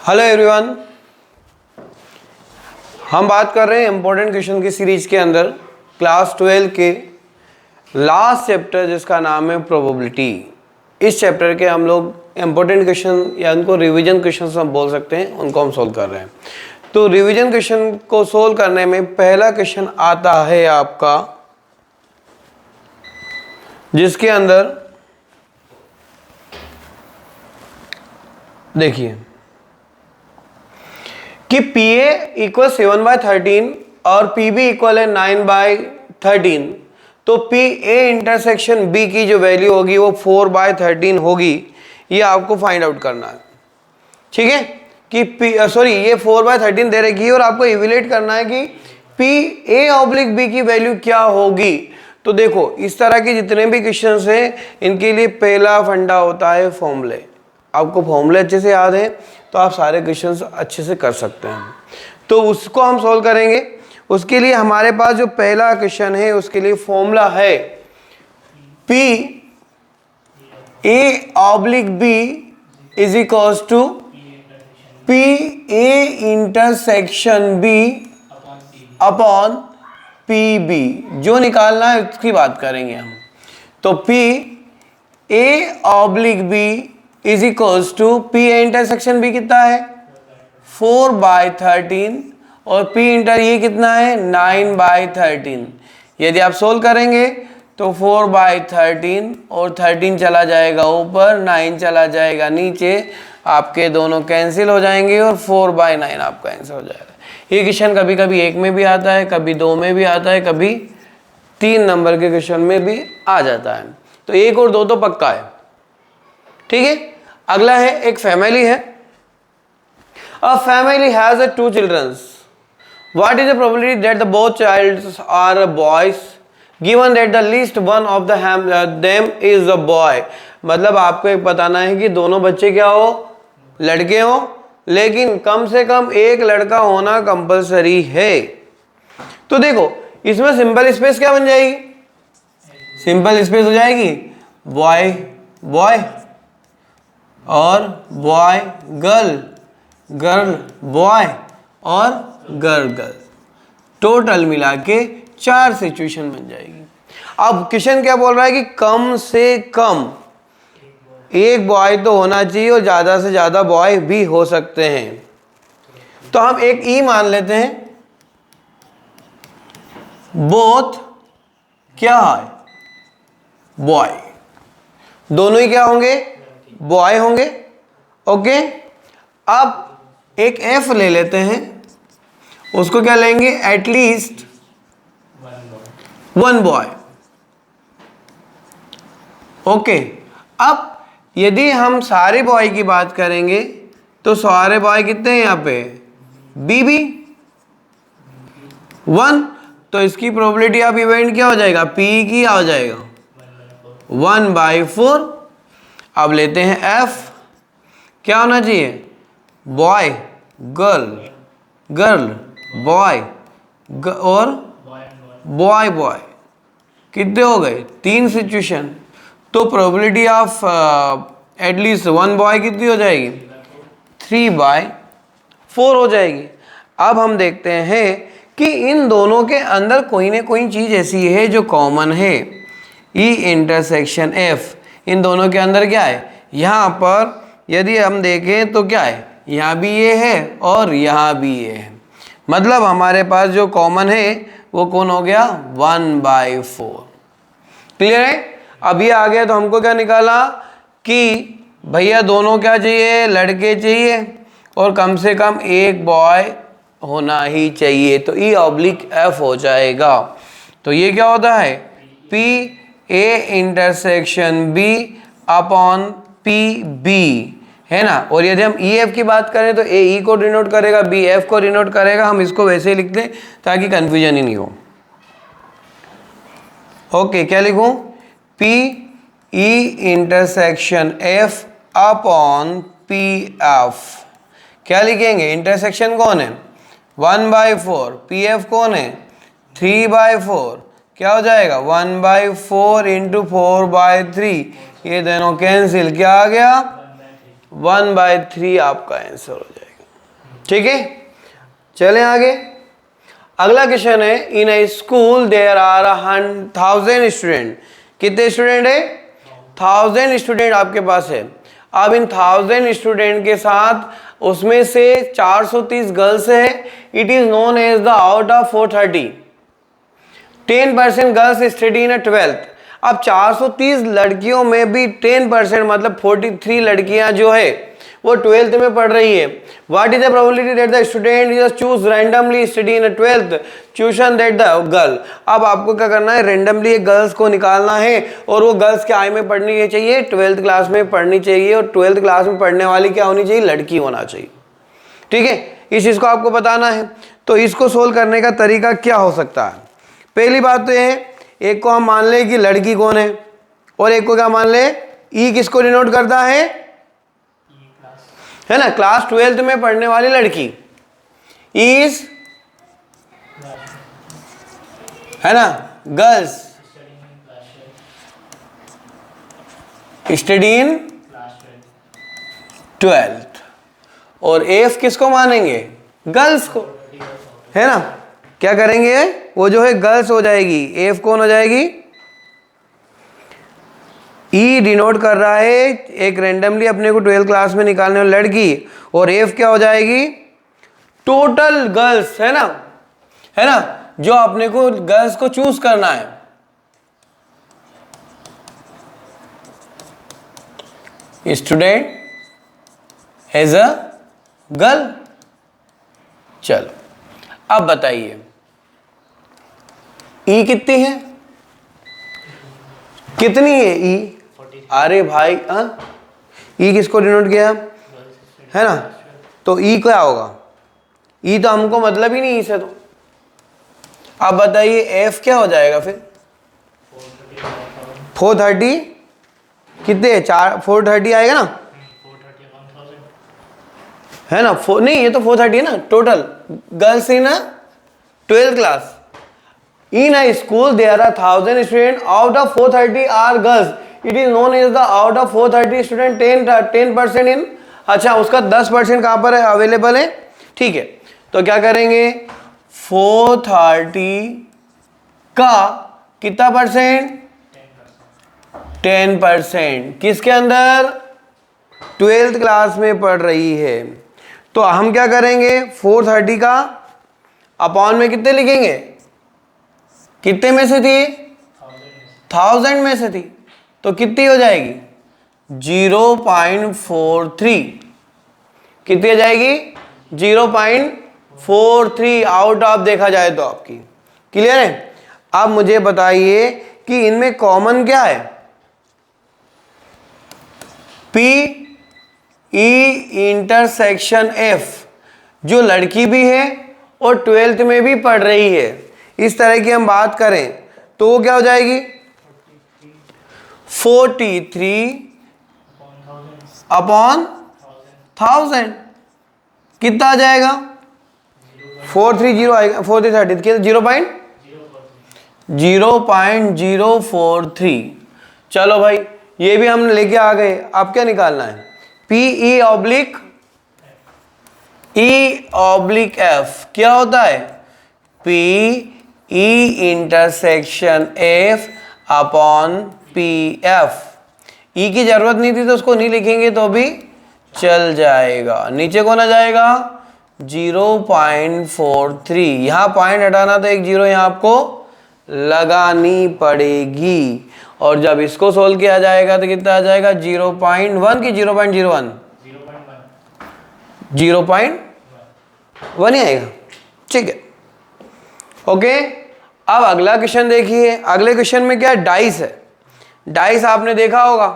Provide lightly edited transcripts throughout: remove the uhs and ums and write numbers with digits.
Hello everyone, हम बात कर रहे हैं इम्पोर्टेंट क्वेश्चन की सीरीज के अंदर क्लास 12 के लास्ट चैप्टर जिसका नाम है प्रोबेबिलिटी। इस चैप्टर के हम लोग इम्पोर्टेंट क्वेश्चन या उनको रिवीजन क्वेश्चन हम बोल सकते हैं, उनको हम सोल्व कर रहे हैं। तो रिवीजन क्वेश्चन को सोल्व करने में पहला क्वेश्चन आता है आपका, जिसके अंदर देखिए कि पी ए इक्वल 7/13 और पी बी इक्वल है 9/13, तो पी ए इंटरसेक्शन बी की जो वैल्यू होगी वो 4/13 होगी। ये आपको फाइंड आउट करना है, ठीक है। कि पी ये 4/13 दे रखी है और आपको इवेल्यूएट करना है कि पी ए ऑब्लिक बी की वैल्यू क्या होगी। तो देखो, इस तरह के जितने भी क्वेश्चंस हैं इनके लिए पहला फंडा होता है फॉर्मूले। आपको फॉर्मूले अच्छे से याद है तो आप सारे क्वेश्चंस अच्छे से कर सकते हैं। तो उसको हम सॉल्व करेंगे। उसके लिए हमारे पास जो पहला क्वेश्चन है उसके लिए फॉर्मूला है P A oblique B is equals to P A intersection B upon P B. जो निकालना है उसकी बात करेंगे हम। तो P A oblique B is equals to P A intersection B कितना है 4/13 और पी इंटर ये कितना है 9/13। यदि आप सोल्व करेंगे तो 4/13 और 13 चला जाएगा ऊपर, 9 चला जाएगा नीचे, आपके दोनों कैंसिल हो जाएंगे और 4/9 आपका आंसर हो जाएगा। ये क्वेश्चन कभी कभी 1 में भी आता है, कभी 2 में भी आता है, कभी 3 नंबर के क्वेश्चन में भी आ जाता है। तो 1 और 2 तो पक्का है, ठीक है। अगला है एक फैमिली है। A family has a 2 childrens. What is the probability that the both childs are boys given that the least one of them is a boy. मतलब आपको एक बताना है कि दोनों बच्चे क्या हो, लड़के हो, लेकिन कम से कम एक लड़का होना कंपलसरी है। तो देखो, इसमें सिंपल स्पेस क्या बन जाएगी, सिंपल स्पेस हो जाएगी बॉय बॉय और बॉय गर्ल, गर्ल बॉय और गर्ल गर्ल, टोटल मिला के 4 सिचुएशन बन जाएगी। अब क्वेश्चन क्या बोल रहा है कि कम से कम एक बॉय तो होना चाहिए और ज़्यादा से ज़्यादा बॉय भी हो सकते हैं। तो हम एक ई मान लेते हैं, बोथ क्या है बॉय, दोनों ही क्या होंगे बॉय होंगे, ओके। अब एक एफ ले लेते हैं, उसको क्या लेंगे एटलीस्ट 1 बॉय, ओके। अब यदि हम सारे बॉय की बात करेंगे तो सारे बॉय कितने हैं यहाँ पे बी 1, तो इसकी प्रोबेबिलिटी ऑफ इवेंट क्या हो जाएगा पी की हो जाएगा 1/4। अब लेते हैं एफ, क्या होना चाहिए बॉय गर्ल, गर्ल बॉय और बॉय बॉय, कितने हो गए 3 सिचुएशन। तो प्रोबेबिलिटी ऑफ एटलीस्ट 1 बॉय कितनी हो जाएगी 3/4 हो जाएगी। अब हम देखते हैं कि इन दोनों के अंदर कोई ना कोई चीज़ ऐसी है जो कॉमन है। ई इंटरसेक्शन एफ, इन दोनों के अंदर क्या है, यहाँ पर यदि हम देखें तो क्या है, यहाँ भी ये है और यहाँ भी ये है। मतलब हमारे पास जो कॉमन है वो कौन हो गया 1/4। क्लियर है। अब ये आ गया तो हमको क्या निकाला कि भैया दोनों क्या चाहिए, लड़के चाहिए और कम से कम एक बॉय होना ही चाहिए। तो ई ऑब्लिक एफ हो जाएगा। तो ये क्या होता है P A intersection B upon P B, है ना। और यदि हम ई एफ की बात करें तो ए ई को डिनोट करेगा, बी एफ को डिनोट करेगा। हम इसको वैसे ही लिख दें ताकि कंफ्यूजन ही नहीं हो। ओके, क्या लिखूं P E intersection F upon P F. क्या लिखेंगे, इंटरसेक्शन कौन है 1/4, पी एफ कौन है 3/4, क्या हो जाएगा 1/4 इंटू 4/3, ये दोनों कैंसिल, क्या आ गया 1/3 आपका आंसर हो जाएगा। ठीक है, चलें आगे। अगला क्वेश्चन है, इन ए स्कूल देयर आर 1000 स्टूडेंट। कितने स्टूडेंट है? 1000 स्टूडेंट आपके पास है। अब इन 1000 स्टूडेंट के साथ उसमें से 430 गर्ल्स है। It is known as the out of 430 10% girls study in 12th। अब 430 लड़कियों में भी 10% मतलब 43 लड़कियां जो है वो 12th में पढ़ रही है। What is the probability that the student is choose randomly study in 12th tuition that the girl. अब आपको क्या करना है, रैंडमली एक गर्ल्स को निकालना है और वो गर्ल्स के आई में पढ़नी चाहिए, 12th क्लास में पढ़नी चाहिए, और 12th क्लास में पढ़ने वाली क्या होनी चाहिए, लड़की होना चाहिए। ठीक है, इस चीज को आपको बताना है। तो इसको सोल्व करने का तरीका क्या हो सकता है? पहली बात तो है, एक को हम मान ले कि लड़की कौन है, और एक को क्या मान ले, ई किसको डिनोट करता है ना, क्लास 12th में पढ़ने वाली लड़की इज, है ना, गर्ल्स स्टडी इन 12th। और एफ किसको मानेंगे, गर्ल्स को, है ना। क्या करेंगे, वो जो है गर्ल्स हो जाएगी, एफ कौन हो जाएगी, ई डिनोट कर रहा है एक रैंडमली अपने को 12th क्लास में निकालने वाली लड़की, और एफ क्या हो जाएगी, टोटल गर्ल्स, है ना, जो अपने को गर्ल्स को चूज करना है। Student as a girl. चलो अब बताइए ई कितनी है, कितनी है ई, अरे भाई ई किसको डिनोट किया है ना, तो ई क्या होगा, ई तो हमको मतलब ही नहीं ई से। तो अब बताइए एफ क्या हो जाएगा फिर, 430 कितने, 430 आएगा ना, है ना, नहीं ये तो 430 है ना total girls in 12th class. In a school there are 1000 students, out of 430 are girls. It is known as the out of 430 student 10% in, अच्छा उसका 10% कहाँ पर है, अवेलेबल है। ठीक है, तो क्या करेंगे, 430 का कितना परसेंट, 10%, किसके अंदर, 12th क्लास में पढ़ रही है। तो हम क्या करेंगे, 430 का अपॉन में कितने लिखेंगे, कितने में से थी, 1000 में से थी, तो कितनी हो जाएगी, 0.43, कितनी हो जाएगी, 0.43 आउट ऑफ देखा जाए तो आपकी। क्लियर है। अब मुझे बताइए कि इनमें कॉमन क्या है, पी ई इंटरसेक्शन एफ, जो लड़की भी है और 12th में भी पढ़ रही है, इस तरह की हम बात करें तो वो क्या हो जाएगी, 43 अपॉन 1000 कितना आ जाएगा, 430 आएगा, 430 0.043। चलो भाई ये भी हम लेके आ गए। अब क्या निकालना है, पी ई ऑब्लिक एफ क्या होता है, P E intersection F upon P F. E की जरूरत नहीं थी तो उसको नहीं लिखेंगे तो भी चल जाएगा, नीचे कौन आ जाएगा, 0.43। यहाँ पॉइंट हटाना तो एक जीरो यहाँ आपको लगानी पड़ेगी, और जब इसको सोल्व किया जाएगा तो कितना आ जाएगा, 0.1 की 0.01, 0.1 ही आएगा। ठीक है, ओके। अब अगला क्वेश्चन देखिए, अगले क्वेश्चन में क्या है, डाइस है। डाइस आपने देखा होगा,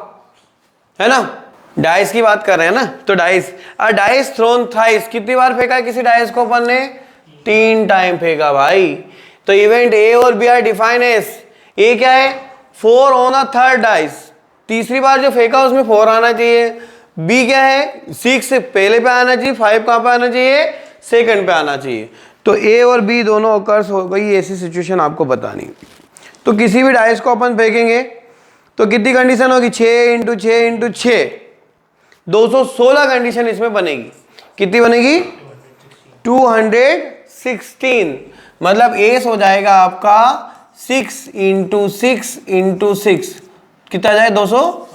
है ना, डाइस की बात कर रहे हैं ना, तो डाइस, डाइस थ्रोन थ्राइस, कितनी बार फेंका किसी डाइस को अपन ने, 3 टाइम फेंका भाई। तो इवेंट ए और बी आर डिफाइन एज, ए क्या है, 4 ऑन अ थर्ड डाइस, तीसरी बार जो फेंका उसमें 4 आना चाहिए। बी क्या है, 6 पहले पे आना चाहिए, 5 कहाँ पे आना चाहिए, सेकंड पे आना चाहिए। तो ए और बी दोनों ऑकर्स हो गई, ऐसी सिचुएशन आपको बतानी। तो किसी भी डाइस को अपन फेंकेंगे तो कितनी कंडीशन होगी, 6 इंटू 6 इंटू 6, 216 कंडीशन इसमें बनेगी। कितनी बनेगी, 216, मतलब एस हो जाएगा आपका 6 इंटू 6 इंटू 6, कितना जाए 200।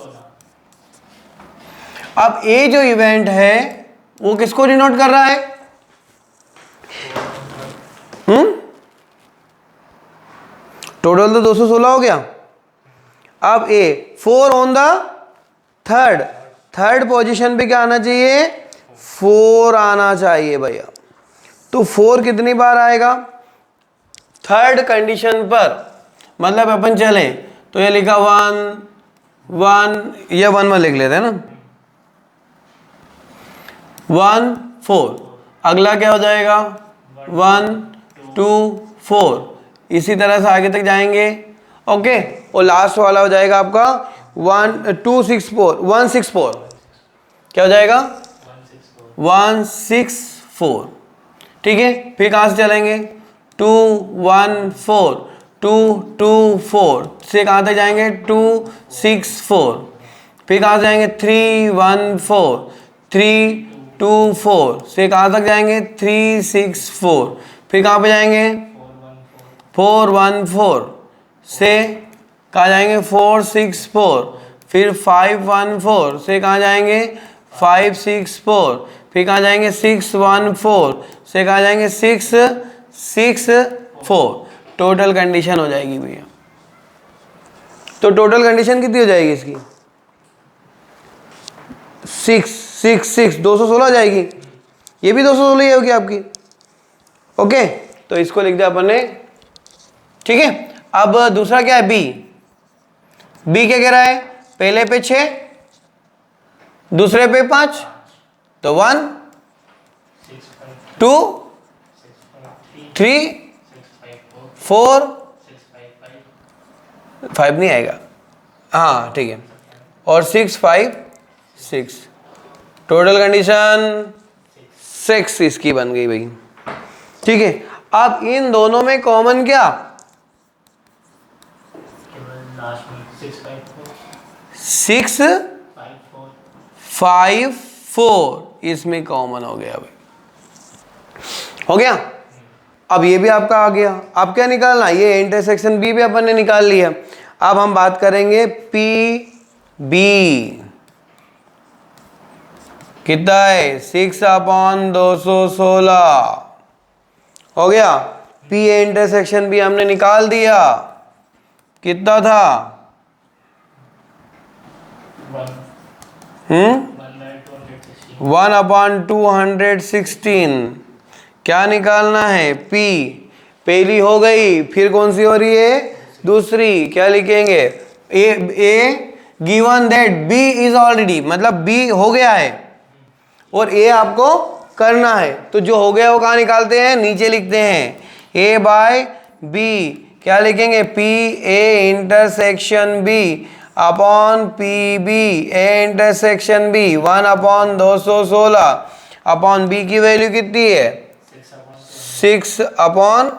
अब ए जो इवेंट है वो किसको डिनोट कर रहा है? टोटल तो 216 हो गया। अब ए 4 ऑन द थर्ड पोजीशन पे क्या आना चाहिए? 4 आना चाहिए भैया। तो 4 कितनी बार आएगा थर्ड कंडीशन पर? मतलब अपन चले तो ये लिखा 1 1, ये 1 में लिख लेते हैं ना, 1 4। अगला क्या हो जाएगा? 1 2 4, इसी तरह से आगे तक जाएंगे। ओके, और लास्ट वाला हो जाएगा आपका 164 164, क्या हो जाएगा? 164। ठीक है, फिर कहाँ से चलेंगे? 2 1 4 2 2 4 से कहाँ तक जाएंगे? 2 6 4। फिर कहाँ से जाएंगे? 3 1 4 3 2 4 से कहाँ तक जाएंगे? 3 6 4। फिर कहाँ पे जाएंगे? 4 1 4 से कहाँ जाएंगे? 4 6 4। फिर 5 1 4 से कहाँ जाएंगे? 5 6 4। फिर कहाँ जाएंगे? 6 1 4 से कहाँ जाएंगे? 6 6 4। टोटल कंडीशन हो जाएगी भैया। तो टोटल कंडीशन कितनी हो जाएगी इसकी? 6 6 6 216 हो जाएगी। ये भी 216 ही होगी आपकी। ओके, तो इसको लिख दिया अपन ने। ठीक है, अब दूसरा क्या है? बी क्या कह रहा है? पहले पे 6, दूसरे पे 5, तो 1 2 3 4 5 नहीं आएगा, हाँ ठीक है, और 6 5 6। टोटल कंडीशन 6 इसकी बन गई भाई। ठीक है, अब इन दोनों में कॉमन क्या? 6 5 4 इसमें कॉमन हो गया भाई। हो गया। अब ये भी आपका आ गया। अब क्या निकालना? ये इंटरसेक्शन बी भी अपन ने निकाल लिया। अब हम बात करेंगे पी बी। कितना है? 6/216 हो गया। पी ए इंटरसेक्शन भी हमने निकाल दिया। कितना था? 1/216। क्या निकालना है? पी पहली हो गई, फिर कौन सी हो रही है? दूसरी। क्या लिखेंगे? A given that B is already, मतलब बी हो गया है और ए आपको करना है, तो जो हो गया वो कहाँ निकालते हैं? नीचे लिखते हैं ए बाय बी। क्या लिखेंगे? P A intersection B upon P B A intersection B 1/216 upon B की वैल्यू कितनी है? 6 अपॉन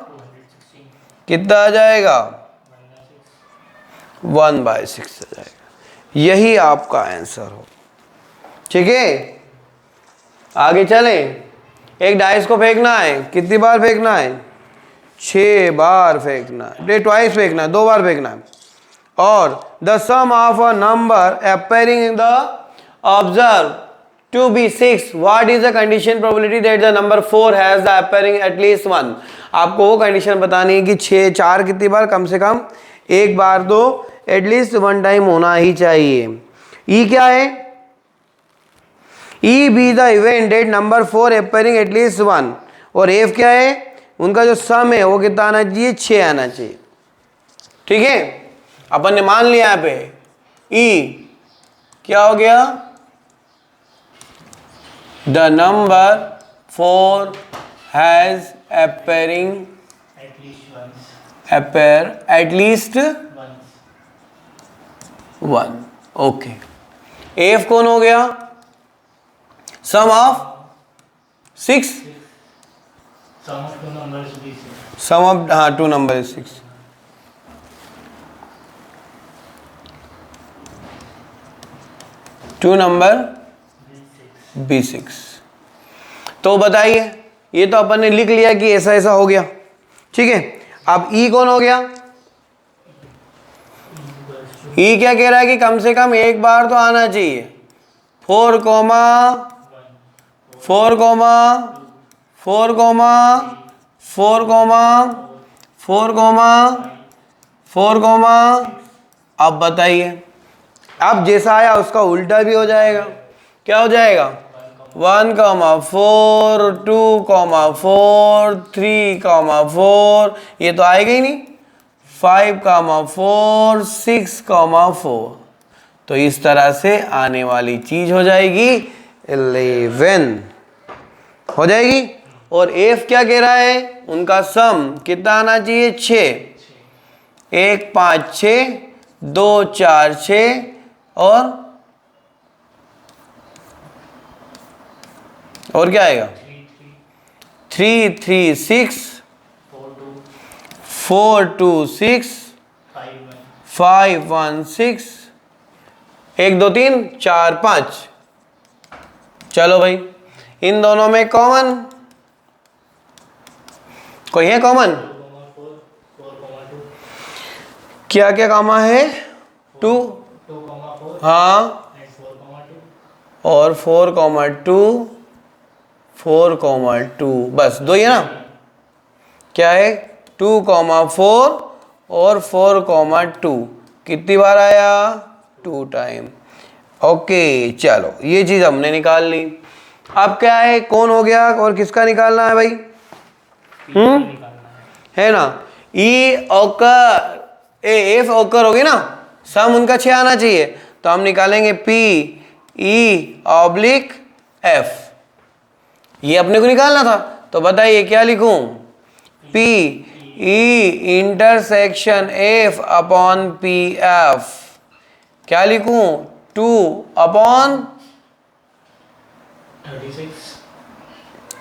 कितना आ जाएगा? 1/6 आ जाएगा। यही आपका आंसर हो। ठीक है, आगे चलें। एक डाइस को फेंकना है, कितनी बार फेंकना है? 6 बार फेंकना है, ट्वाइस फेंकना है, 2 बार फेंकना है। और the sum of a number appearing in the observed to be 6, what is the condition probability that the number 4 has the appearing at least 1? आपको वो कंडीशन बतानी है कि 4 कितनी बार? कम से कम एक बार तो एटलीस्ट 1 टाइम होना ही चाहिए। ई क्या है? E be the event that number 4 appearing at least 1, और एफ क्या है? उनका जो सम है वो कितना आना चाहिए? 6 आना चाहिए। ठीक है, अपन ने मान लिया यहाँ पे ई क्या हो गया? The number 4 has appearing appear at least 1। Okay, F कौन हो गया? सम ऑफ 6, सम ऑफ हाँ 2 number is 6। To number B6। तो बताइए ये तो अपन ने लिख लिया कि ऐसा ऐसा हो गया, ठीक है। अब ई कौन हो गया? ई क्या कह रहा है कि कम से कम एक बार तो आना चाहिए। 4 comma 4 comma 4 comma 4 comma 4 comma 4 comma. अब बताइए, अब जैसा आया उसका उल्टा भी हो जाएगा। क्या हो जाएगा? 1 कोमा 4 2 कोमा 4 3 कोमा 4, ये तो आएगा ही नहीं। 5 कोमा 4 6 कोमा 4, तो इस तरह से आने वाली चीज हो जाएगी 11 हो जाएगी। और एफ क्या कह रहा है? उनका सम कितना आना चाहिए? 6। 1 5 6 2 4 6 और क्या आएगा? 3 3 6 4 2 6 5 1 6 1 2 3 4 5। चलो भाई, इन दोनों में कॉमन कोई है? कॉमन क्या क्या कॉमन है? 2, हाँ, और 4 कोमा 2 4 कोमा 2, बस दो ही है ना। क्या है? 2 कोमा 4 और 4 कोमा 2। कितनी बार आया? 2 टाइम। ओके, चलो ये चीज हमने निकाल ली। अब क्या है? कौन हो गया और किसका निकालना है भाई? है ना। ई ऑकर एफ ऑकर होगी ना, सम उनका 6 आना चाहिए, तो हम निकालेंगे पी ई ऑब्लिक एफ। ये अपने को निकालना था, तो बताइए क्या लिखूं? P E intersection F upon P F. क्या लिखूं? 2 अपॉन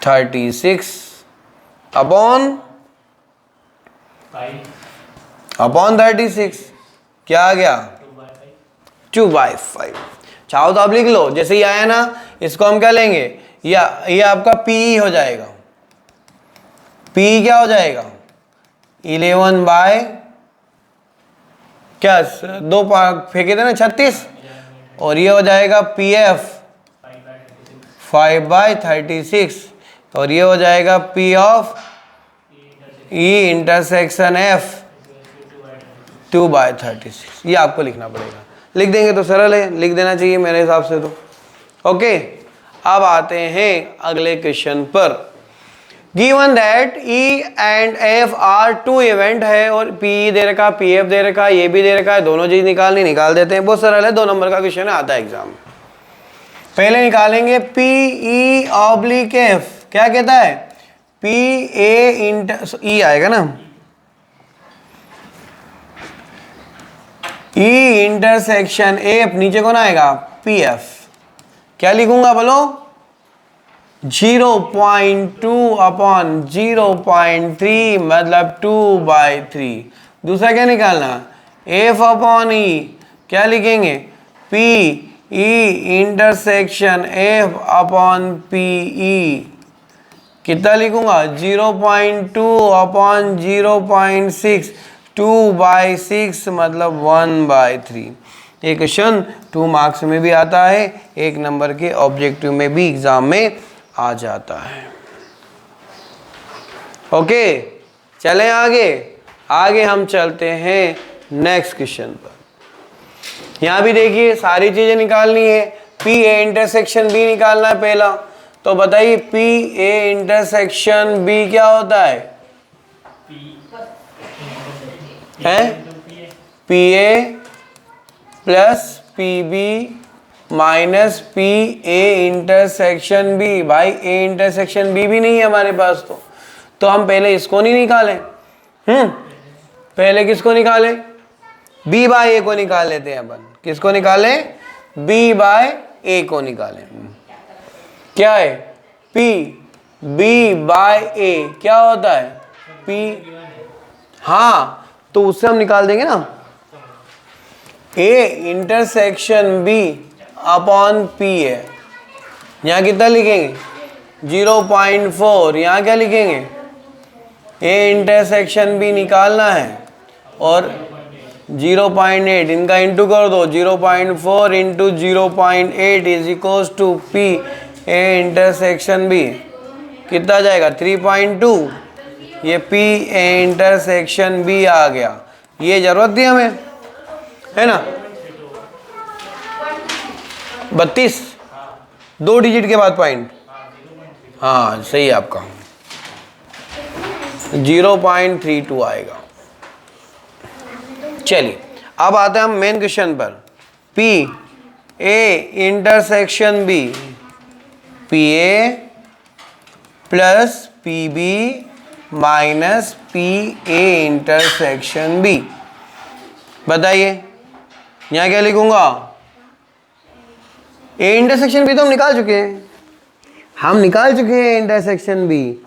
36 अपॉन 36। क्या आ गया? 2/5। चाहो तो आप लिख लो, जैसे ही आया ना इसको हम क्या लेंगे? या ये आपका पी हो जाएगा। पी क्या हो जाएगा? 11 बाय क्या, 2 फेंके थे ना 36, और ये हो जाएगा पी एफ 5/36, और ये हो जाएगा P of E intersection F 2/36। ये आपको लिखना पड़ेगा। लिख देंगे तो सरल है, लिख देना चाहिए मेरे हिसाब से तो। ओके, अब आते हैं अगले क्वेश्चन पर। Given that E and F R 2 event है, और पी दे रखा, पी एफ दे रखा, ये भी दे रखा है, दोनों चीज निकालनी, निकाल देते हैं। बहुत सरल है, 2 नंबर का क्वेश्चन है, आता है एग्जाम में। पहले निकालेंगे पी ई ऑब्लिक एफ। क्या कहता है? पी ए इंटर ई आएगा ना, ई इंटरसेक्शन एफ, नीचे कौन आएगा? P F. क्या लिखूंगा बोलो? 0.2 अपॉन 0.3 मतलब 2/3। दूसरा क्या निकालना? एफ अपॉन ई। क्या लिखेंगे? P E intersection F upon P ई। कितना लिखूंगा? 0.2 अपॉन 0.6, 2/6 मतलब 1/3। ये क्वेश्चन 2 मार्क्स में भी आता है, 1 नंबर के ऑब्जेक्टिव में भी एग्जाम में आ जाता है। ओके, चलें आगे। आगे हम चलते हैं नेक्स्ट क्वेश्चन पर। यहाँ भी देखिए सारी चीजें निकालनी है। पी ए इंटरसेक्शन बी निकालना है पहला, तो बताइए पी ए इंटरसेक्शन बी क्या होता है? P A plus P B minus P A intersection B. भाई ए इंटरसेक्शन बी भी नहीं है हमारे पास, तो हम पहले इसको नहीं निकालें। पहले किसको निकालें? बी बाय ए को निकाल लेते हैं अपन। किसको निकालें? बी बाय ए को निकालें। क्या है? पी बी बाय ए क्या होता है? पी, हाँ, तो उससे हम निकाल देंगे ना A intersection B upon P है। यहाँ कितना लिखेंगे? 0.4, यहाँ क्या लिखेंगे, ए इंटरसेक्शन बी निकालना है, और 0.8 इनका इंटू कर दो, 0.4 into 0.8 is equals to P A intersection B, कितना जाएगा 3.2, ये पी ए इंटरसेक्शन बी आ गया। ये जरूरत थी हमें, है ना। 32 2 डिजिट के बाद पॉइंट, हाँ सही है आपका, 0.32 आएगा। चलिए अब आते हैं हम मेन क्वेश्चन पर, P A intersection B, P A plus P B minus P A intersection B. बताइए यहाँ क्या लिखूंगा, ए इंटरसेक्शन बी तो हम निकाल चुके हैं, intersection B,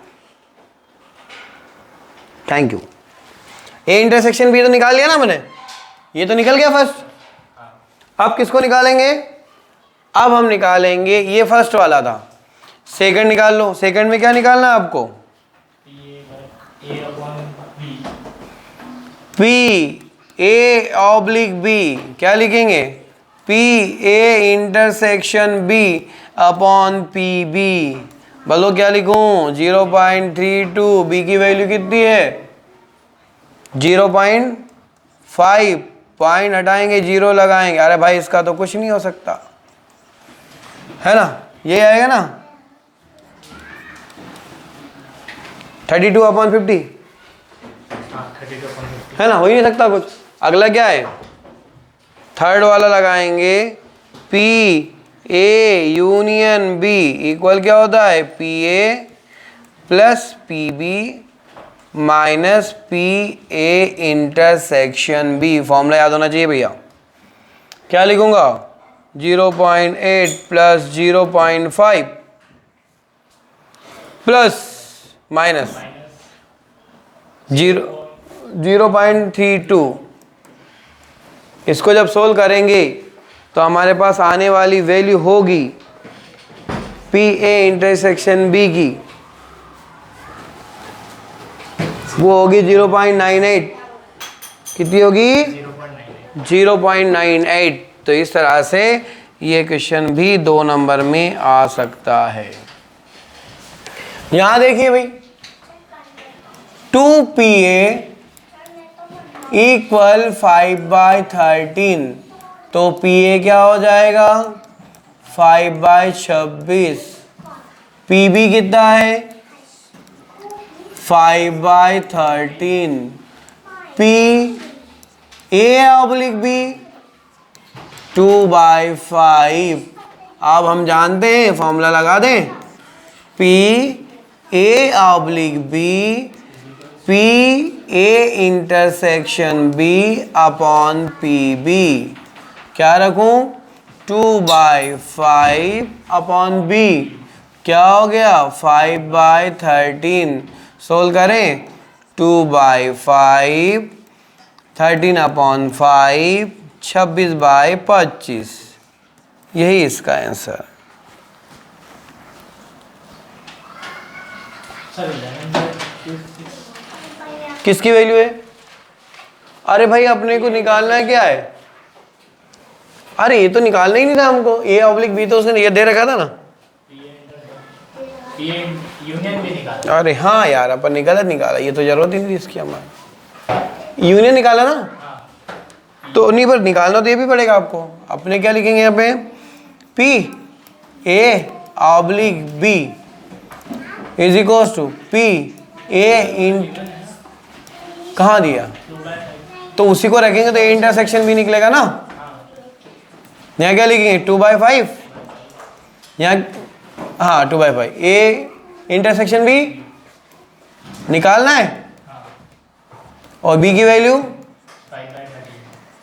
thank you. A intersection B तो निकाल लिया ना मैंने, ये तो निकल गया फर्स्ट। अब किसको निकालेंगे, अब हम निकालेंगे, ये फर्स्ट वाला था, सेकंड निकाल लो। सेकंड में क्या निकालना है आपको, पी ए ऑब्लिक बी, क्या लिखेंगे, P A intersection B upon P B. बोलो क्या लिखूं, 0.32, बी की वैल्यू कितनी है 0.5, पॉइंट हटाएंगे 0 लगाएंगे, अरे भाई इसका तो कुछ नहीं हो सकता, है ना, ये आएगा ना 32/50, है ना, हो ही नहीं सकता कुछ। अगला क्या है, थर्ड वाला लगाएंगे, P A union B equal क्या होता है, P A plus P B minus P A intersection B. Formula याद होना चाहिए भैया, क्या लिखूंगा 0.8 प्लस 0.5 प्लस माइनस 0.32। इसको जब सोल्व करेंगे तो हमारे पास आने वाली वैल्यू होगी पी ए इंटरसेक्शन बी की, वो होगी 0.98, कितनी होगी 0.98। तो इस तरह से ये क्वेश्चन भी 2 नंबर में आ सकता है। यहां देखिए भाई, 2PA इक्वल 5/13, तो PA क्या हो जाएगा 5/26, PB कितना है 5/13, PA/B 2/5। अब हम जानते हैं, फॉर्मूला लगा दें, PA/B P A intersection B upon PB, क्या रखूं 2/5 अपॉन B, क्या हो गया 5/13। सोल्व करें, 2/5 13 अपॉन 5 26/25, यही इसका आंसर। किसकी वैल्यू है, अरे भाई अपने को निकालना है क्या है, अरे ये तो निकालना ही नहीं था हमको, A/B तो उसने ये दे रखा था ना, यूनियन भी निकाला। अरे हाँ यार अपन ने गलत निकाला, ये तो जरूरत ही नहीं थी इसकी, हमारी यूनियन निकाला ना, तो नहीं पर निकालना तो ये भी पड़ेगा आपको। अपने क्या लिखेंगे यहाँ पे, PA/B is equal to PA इन, कहाँ दिया, तो उसी को रखेंगे तो ए इंटरसेक्शन भी निकलेगा ना। यहाँ क्या लिखेंगे 2/5, यहाँ हाँ 2/5, ए इंटरसेक्शन भी निकालना है और बी की वैल्यू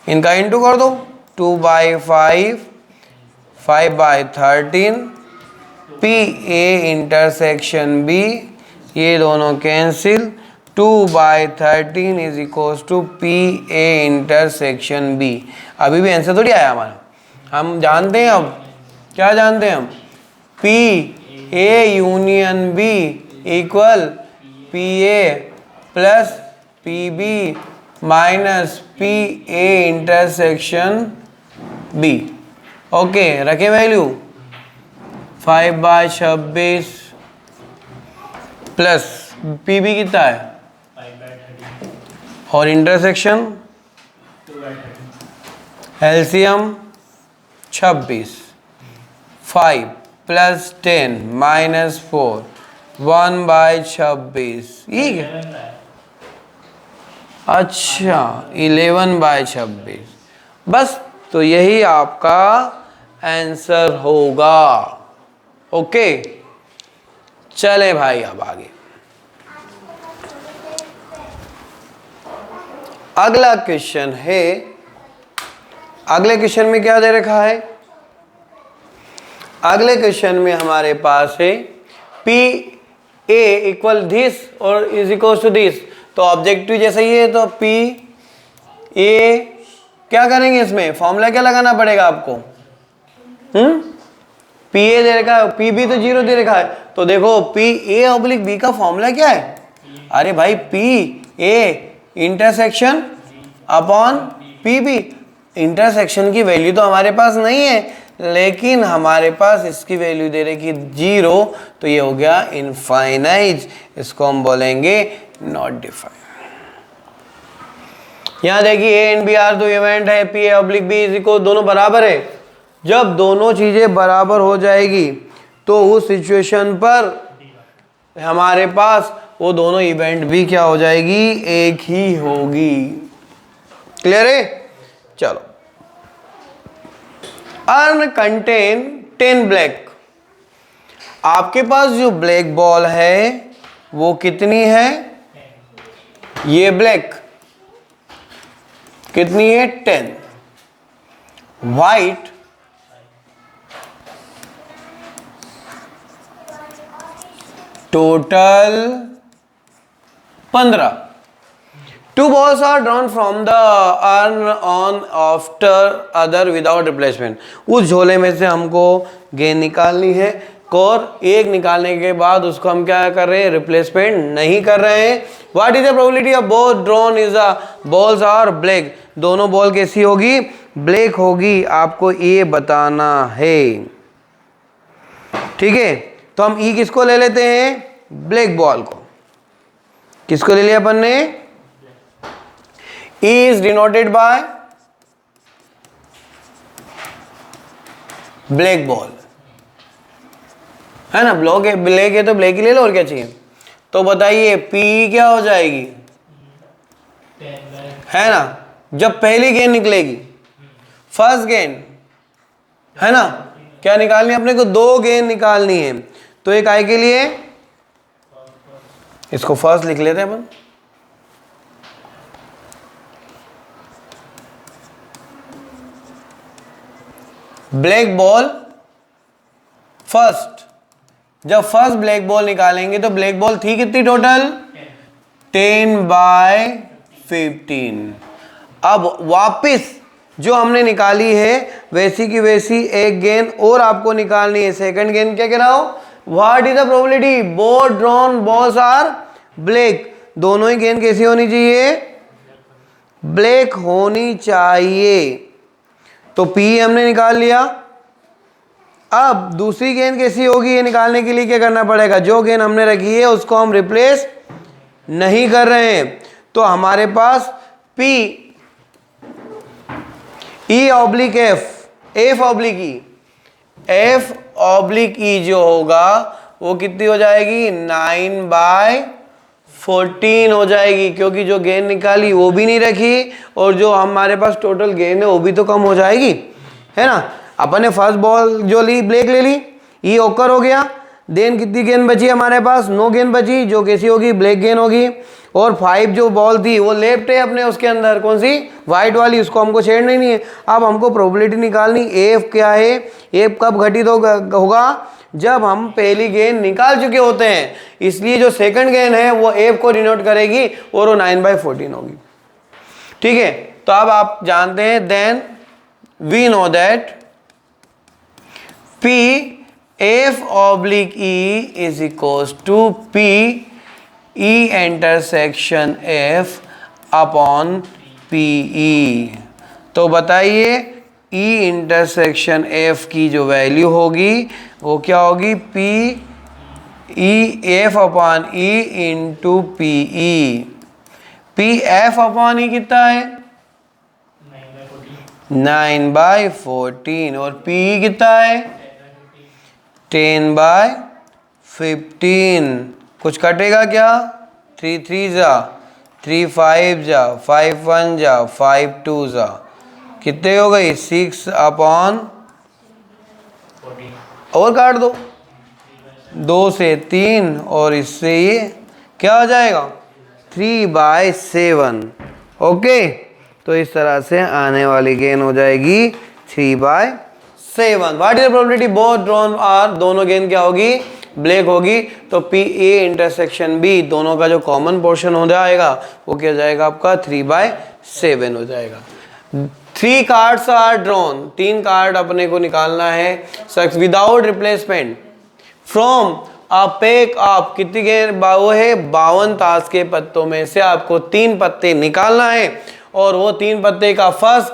इनका इंटू कर दो, 2/5 5/13, पी ए इंटरसेक्शन बी, ये दोनों cancel, 2/13 is equal to P A intersection B. अभी भी आंसर थोड़ी आया हमारा, हम जानते हैं, अब क्या जानते हैं हम, P A union B equal P A plus P B minus P A intersection B. Okay, रखे वैल्यू 5/26 प्लस पी बी कितना है और इंटरसेक्शन एलसीएम 26, 5 प्लस 10 माइनस 4 1/26। ठीक है, अच्छा 11/26। बस, तो यही आपका आंसर होगा। ओके, चले भाई अब आगे। अगला क्वेश्चन है, अगले क्वेश्चन में क्या दे रखा है? अगले क्वेश्चन में हमारे पास है पी ए इक्वल दिस और इज इक्वल टू दिस। तो ऑब्जेक्टिव जैसा ही है, तो पी ए क्या करेंगे, इसमें फॉर्मूला क्या लगाना पड़ेगा आपको? पी ए दे रखा है, पी बी तो 0 दे रखा है, तो देखो पी ए ऑब्लिक बी का फॉर्मूला क्या है? अरे भाई P A intersection upon P B. इंटरसेक्शन की वैल्यू तो हमारे पास नहीं है, लेकिन हमारे पास इसकी वैल्यू दे रखी 0, तो ये हो गया इनफाइनाइट। इसको हम बोलेंगे नॉट डिफाइंड। यहां देखिए ए एंड बी आर दो इवेंट है, P A oblique B is equal, दोनों बराबर है। जब दोनों चीजें बराबर हो जाएगी तो उस सिचुएशन पर हमारे पास वो दोनों इवेंट भी क्या हो जाएगी, एक ही होगी। क्लियर है? चलो, अर्न कंटेन 10 ब्लैक। आपके पास जो ब्लैक बॉल है वो कितनी है? ये ब्लैक कितनी है? 10। White total 15। 2 balls are drawn from the urn on after other without replacement। उस झोले में से हमको गेंद निकालनी है और एक निकालने के बाद उसको हम क्या कर रहे हैं? रिप्लेसमेंट नहीं कर रहे हैं। What is the probability of both drawn is a balls are black. दोनों बॉल कैसी होगी? ब्लैक होगी। आपको ये बताना है। ठीक है, तो हम ई किसको ले लेते हैं? ब्लैक बॉल को। किसको ले लिया अपन ने? E is denoted by black ball, है ना? ब्लॉक है, ब्लैक है तो ब्लैक ही ले लो, और क्या चाहिए? तो बताइए P क्या हो जाएगी? है ना? जब पहली गेंद निकलेगी, फर्स्ट गेंद, है ना? क्या निकालनी है अपने को? 2 गेंद निकालनी है। तो एक आई के लिए इसको फर्स्ट लिख लेते हैं अपन। Black ball first. जब फर्स्ट ब्लैक बॉल निकालेंगे तो ब्लैक बॉल थी कितनी टोटल? 10/15। अब वापस जो हमने निकाली है वैसी की वैसी एक गेंद और आपको निकालनी है। सेकंड गेंद क्या कह रहा हो? What is the probability both drawn balls are black. दोनों ही गेंद कैसी होनी चाहिए? ब्लैक होनी चाहिए। तो P हमने निकाल लिया। अब दूसरी गेंद कैसी होगी ये निकालने के लिए क्या करना पड़ेगा? जो गेंद हमने रखी है उसको हम रिप्लेस नहीं कर रहे हैं। तो हमारे पास P E oblique F oblique E, F oblique E जो होगा वो कितनी हो जाएगी? 9/14 हो जाएगी, क्योंकि जो गेंद निकाली वो भी नहीं रखी और जो हमारे पास टोटल गेंद है वो भी तो कम हो जाएगी, है ना? अपन ने फर्स्ट बॉल जो ली ब्लैक ले ली, ई ओकर हो गया। देन कितनी गेंद बची हमारे पास? 9 गेंद बची, जो कैसी होगी? ब्लैक गेंद होगी। और 5 जो बॉल थी वो लेफ्ट है अपने उसके अंदर, कौन सी? व्हाइट वाली, उसको हमको छेड़ना ही नहीं है। अब हमको प्रोबेबिलिटी निकालनी, एफ क्या है? एफ कब घटित होगा? जब हम पहली गेंद निकाल चुके होते हैं। इसलिए जो सेकंड गेंद है वो एफ को डिनोट करेगी और वो 9/14 होगी। ठीक है, तो अब आप जानते हैं, then we know that P F oblique E is equals to P E intersection F upon P E. तो बताइए ई इंटरसेक्शन एफ की जो वैल्यू होगी वो क्या होगी, P E F upon E into P E. P F upon E कितना है, 9/14 और पी ई कितना है 10/15। कुछ कटेगा क्या, 3 3 जा 3 5 जा 5 1 जा 5 2 जा, कितने हो गई 6/14 और काट दो 2 से 3 और इससे ये क्या हो जाएगा 3/7। ओके, तो इस तरह से आने वाली गेन हो जाएगी 3/7। What is the probability both drawn are, दोनों गेन क्या होगी, ब्लैक होगी। तो पी ए इंटरसेक्शन बी दोनों का जो कॉमन पोर्शन हो जाएगा वो क्या हो जाएगा आपका 3/7 हो जाएगा। 3 कार्ड्स आर ड्रॉन, 3 कार्ड अपने को निकालना है सक्स without replacement from a pack of, कितनी गेंद वो है 52 ताश के पत्तों में से आपको 3 पत्ते निकालना है और वो 3 पत्ते का फर्स्ट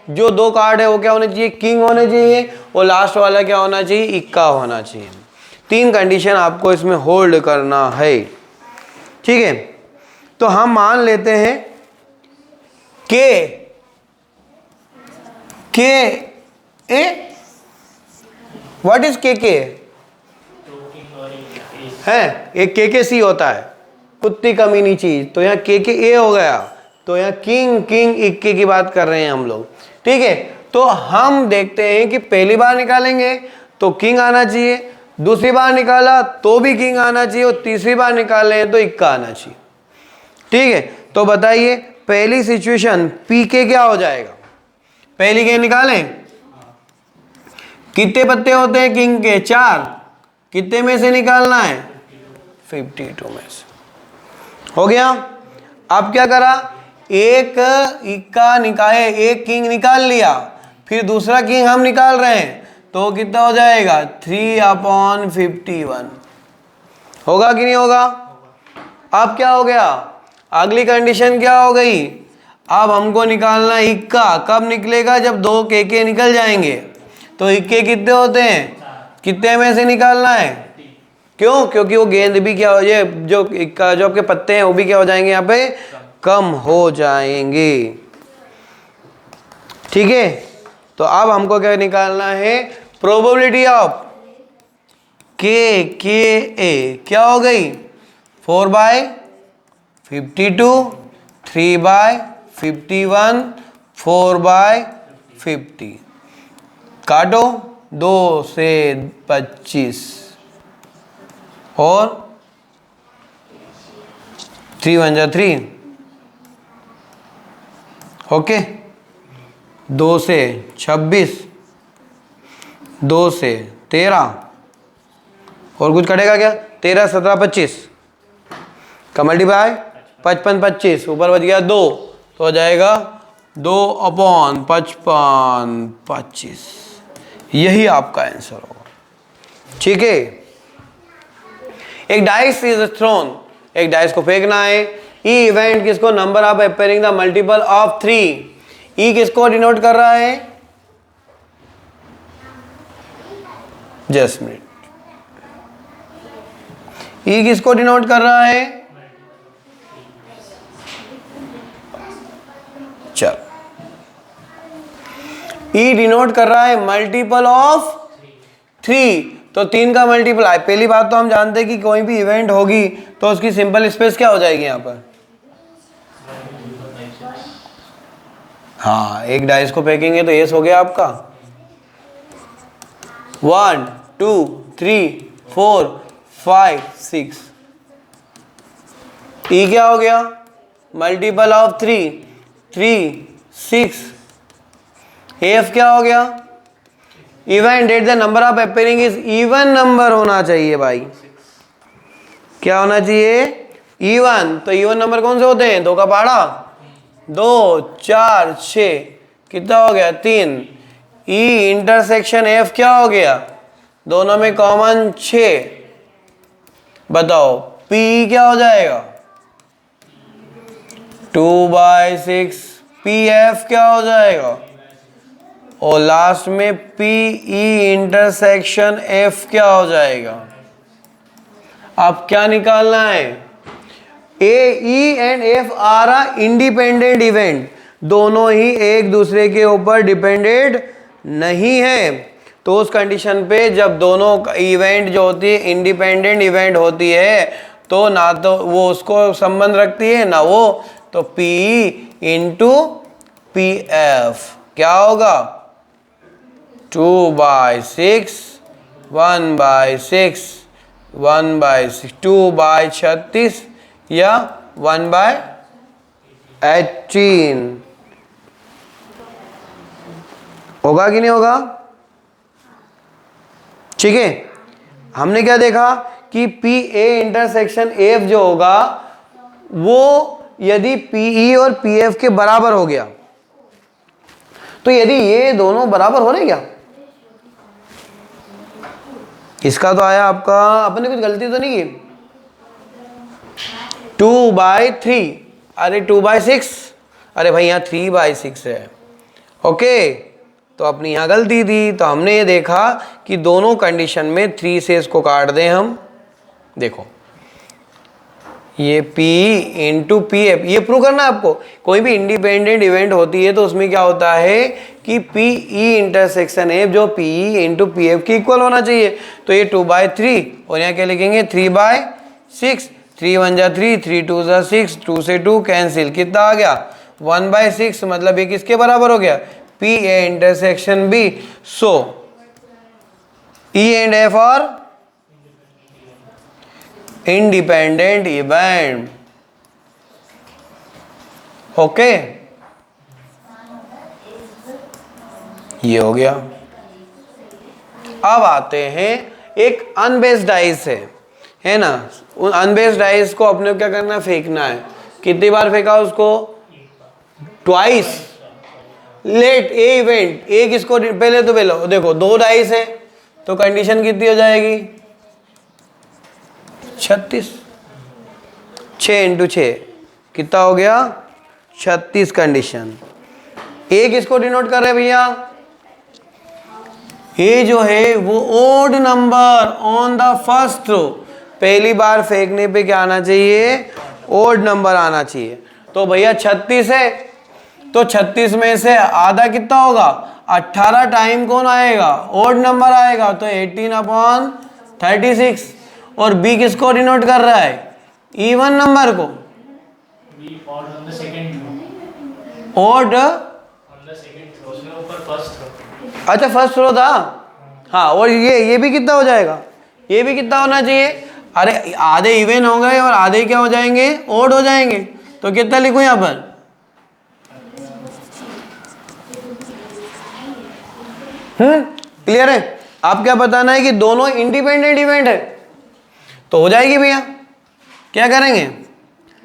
जो 2 कार्ड है वो क्या होने चाहिए, किंग होने चाहिए और लास्ट वाला क्या होना चाहिए, इक्का होना चाहिए। 3 कंडीशन आपको इसमें होल्ड करना है, ठीक है। तो हम मान लेते हैं के ए, व्हाट इज के है, एक के सी होता है कुत्ती कमीनी चीज, तो यहाँ के ए हो गया। तो यहाँ किंग किंग इक्के की बात कर रहे हैं हम लोग, ठीक है। तो हम देखते हैं कि पहली बार निकालेंगे तो किंग आना चाहिए, दूसरी बार निकाला तो भी किंग आना चाहिए और तीसरी बार निकाले तो इक्का आना चाहिए, ठीक है। तो बताइए पहली सिचुएशन पी के क्या हो जाएगा, पहली गेंद निकालें, कितने पत्ते होते हैं किंग के 4, कितने में से निकालना है 52 में से, हो गया। अब क्या करा, एक इक्का निकाले, एक किंग निकाल लिया, फिर दूसरा किंग हम निकाल रहे हैं तो कितना हो जाएगा 3/51, होगा कि नहीं होगा। अब क्या हो गया, अगली कंडीशन क्या हो गई, अब हमको निकालना इक्का, कब निकलेगा जब 2 के निकल जाएंगे। तो इक्के कितने होते हैं, कितने में से निकालना है, क्यों, क्योंकि वो गेंद भी क्या हो जाए, जो इक्का जो आपके पत्ते हैं वो भी क्या हो जाएंगे यहाँ पे कम हो जाएंगे, ठीक है। तो अब हमको क्या निकालना है, प्रोबेबिलिटी ऑफ के ए क्या हो गई 4/52, 3/51, 4/50, काटो 2 से 25 और 3 1 जा 3, ओके। 2 से 26, 2 से 13 और कुछ कटेगा क्या, 13 17 25 का मल्टीप्लाई 55 25 ऊपर बच गया 2, तो हो जाएगा 2/55 25, यही आपका आंसर होगा, ठीक है। एक डाइस इज थ्रोन, एक डाइस को फेंकना है। ई इवेंट किसको, number of appearing the multiple of 3। ई किसको डिनोट कर रहा है, जस्ट मिनट, ई किसको डिनोट कर रहा है, चल ई डिनोट कर रहा है मल्टीपल ऑफ 3, तो 3 का मल्टीपल। पहली बात तो हम जानते हैं कि कोई भी इवेंट होगी तो उसकी सिंपल स्पेस क्या हो जाएगी यहाँ पर, हाँ एक डाइस को फेंकेंगे तो येस हो गया आपका 1 2 3 4 5 6, ई क्या हो गया मल्टीपल ऑफ 3 3 6, एफ क्या हो गया, event at the number of appearing is even number होना चाहिए भाई, क्या होना चाहिए इवन। तो इवन नंबर कौन से होते हैं, 2 का पहाड़ा 2 4 6, कितना हो गया 3। ई इंटरसेक्शन एफ क्या हो गया दोनों में कॉमन 6, बताओ P क्या हो जाएगा 2/6, PF क्या हो जाएगा, और लास्ट में PE इंटरसेक्शन F क्या हो जाएगा। अब क्या निकालना है, AE and F are a independent event, दोनों ही एक दूसरे के ऊपर डिपेंडेंट नहीं है। तो उस कंडीशन पे जब दोनों इवेंट जो होती है इंडिपेंडेंट इवेंट होती है तो ना तो वो उसको संबंध रखती है ना वो, तो PE इंटू PF क्या होगा 2/6, 1/6, 1/6, 2/36 या 1/18 होगा कि नहीं होगा। ठीक है, हमने क्या देखा कि PA इंटरसेक्शन F जो होगा वो यदि PE और PF के बराबर हो गया, तो यदि ये दोनों बराबर हो रहे क्या, इसका तो आया आपका, अपने कुछ गलती तो नहीं की 2/3, अरे 2/6, अरे भाई यहाँ 3/6 है। ओके, तो अपनी यहाँ गलती थी। तो हमने ये देखा कि दोनों कंडीशन में 3 से इसको काट दें हम। देखो ये P इंटू PF, ये प्रूव करना है आपको। कोई भी इंडिपेंडेंट इवेंट होती है तो उसमें क्या होता है कि PE इंटरसेक्शन F जो PE इंटू PF की इक्वल होना चाहिए। तो ये 2/3 और यहाँ क्या लिखेंगे 3/6, 3 1 जा 3, 3 2 जा 6, 2 से 2 कैंसिल, कितना आ गया 1/6, मतलब ये किसके बराबर हो गया PA intersection B। So E and F are independent event. Okay, ये हो गया। अब आते हैं एक अनबेस्ड डाइस है ना, उन अनबेस्ड डाइस को अपने क्या करना है, फेंकना है। कितनी बार फेंका उसको, ट्वाइस। लेट ए इवेंट, एक इसको पहले तो पहले देखो 2 डाइस है तो कंडीशन कितनी हो जाएगी 36, 6 इंटू 6 कितना हो गया 36 कंडीशन। एक इसको डिनोट कर रहे भैया, ये जो है वो odd number on the first roll, पहली बार फेंकने पे क्या आना चाहिए ओड नंबर आना चाहिए। तो भैया 36 है तो 36 में से आधा कितना होगा 18 टाइम कौन आएगा ओड नंबर आएगा, तो 18/36। और बी किसको डिनोट कर रहा है इवन नंबर को, ओड अच्छा फर्स्ट रो था हाँ। और ये भी कितना हो जाएगा, ये भी कितना होना चाहिए, अरे आधे इवन हो गए और आधे क्या हो जाएंगे ओड हो जाएंगे। तो कितना लिखूं यहां पर क्लियर है। आप क्या बताना है कि दोनों इंडिपेंडेंट इवेंट है तो हो जाएगी भैया। क्या करेंगे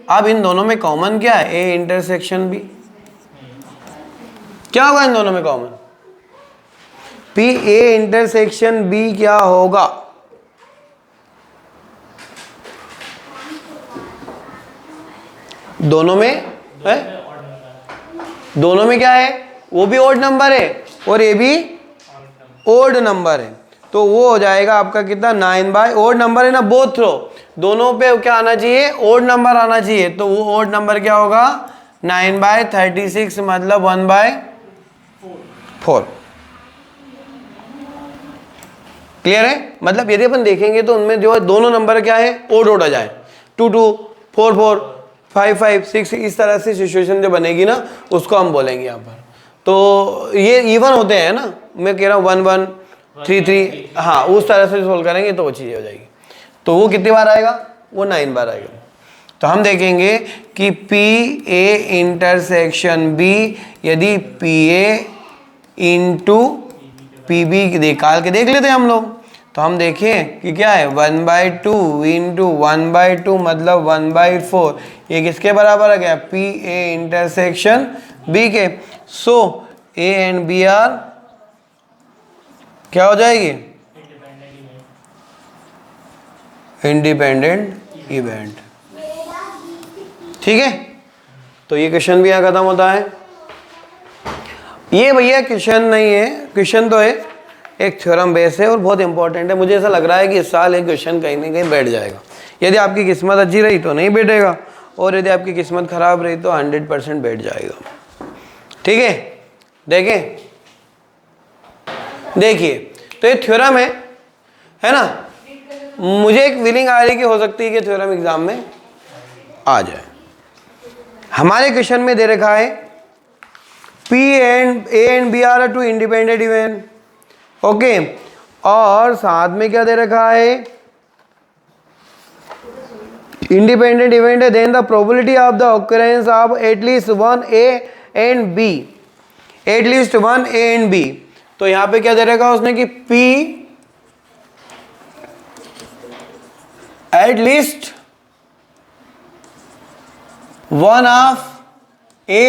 अब इन दोनों में कॉमन क्या है ए इंटरसेक्शन बी, क्या होगा इन दोनों में common P A intersection B क्या होगा, दोनों में है, दोनों में क्या है वो भी ओड नंबर है और ये भी ओड नंबर है। तो वो हो जाएगा आपका कितना 9 ओड नंबर है ना बोथ रो, दोनों पे क्या आना चाहिए ओड नंबर आना चाहिए। तो वो ओड नंबर क्या होगा 9/36 मतलब 1/4। क्लियर है, मतलब यदि अपन देखेंगे तो उनमें जो है दोनों नंबर क्या है ओड ओड आ जाए 2 2 4 4 5 5 6, इस तरह से सिचुएशन जो बनेगी ना उसको हम बोलेंगे यहाँ पर। तो ये इवन होते हैं ना, मैं कह रहा हूँ 1 1 3 3 हाँ उस तरह से सोल्व करेंगे तो वो चीज़ हो जाएगी। तो वो कितनी बार आएगा वो 9 बार आएगा। तो हम देखेंगे कि पी ए इंटरसेक्शन बी यदि P A into P B निकाल के देख लेते हैं हम लोग। तो हम देखें कि क्या है 1/2 इंटू 1/2 मतलब 1/4, ये किसके बराबर आ गया पी ए इंटरसेक्शन बी के। सो ए एंड बी आर क्या हो जाएगी इंडिपेंडेंट इवेंट। ठीक है, तो ये क्वेश्चन भी यहाँ खत्म होता है। ये भैया क्वेश्चन नहीं है, क्वेश्चन तो है, एक थ्योरम बेस है और बहुत इंपॉर्टेंट है। मुझे ऐसा लग रहा है कि इस साल एक क्वेश्चन कहीं ना कहीं बैठ जाएगा। यदि आपकी किस्मत अच्छी रही तो नहीं बैठेगा, और यदि आपकी किस्मत खराब रही तो 100% बैठ जाएगा। ठीक है, देखें, देखिए, तो ये थ्योरम है ना। मुझे एक फीलिंग आ रही है कि हो सकती है कि थ्योरम एग्जाम में आ जाए। हमारे क्वेश्चन में दे रखा है P and A and B are two independent event, okay, और साथ में क्या दे रखा है, इंडिपेंडेंट इवेंट है, then the probability of the occurrence of at least one A and B, at least one A and B। तो यहां पे क्या दे रखा है उसने कि P at least one of A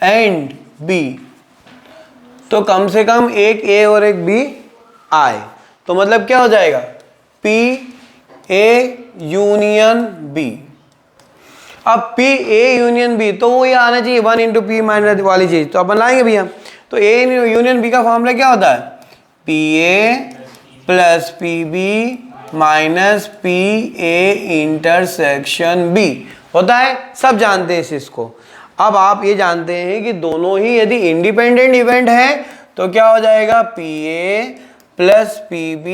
and B, तो कम से कम एक A और एक B आए। तो मतलब क्या हो जाएगा, P A यूनियन B। अब P A यूनियन B, तो वो ये आना चाहिए 1 इंटू P माइनस वाली चीज, तो अपन लाएंगे भैया। तो A यूनियन B का फॉर्मूला क्या होता है, PA plus PB minus PA intersection B होता है, सब जानते हैं इस चीज को। अब आप ये जानते हैं कि दोनों ही यदि इंडिपेंडेंट इवेंट है तो क्या हो जाएगा, PA plus PB,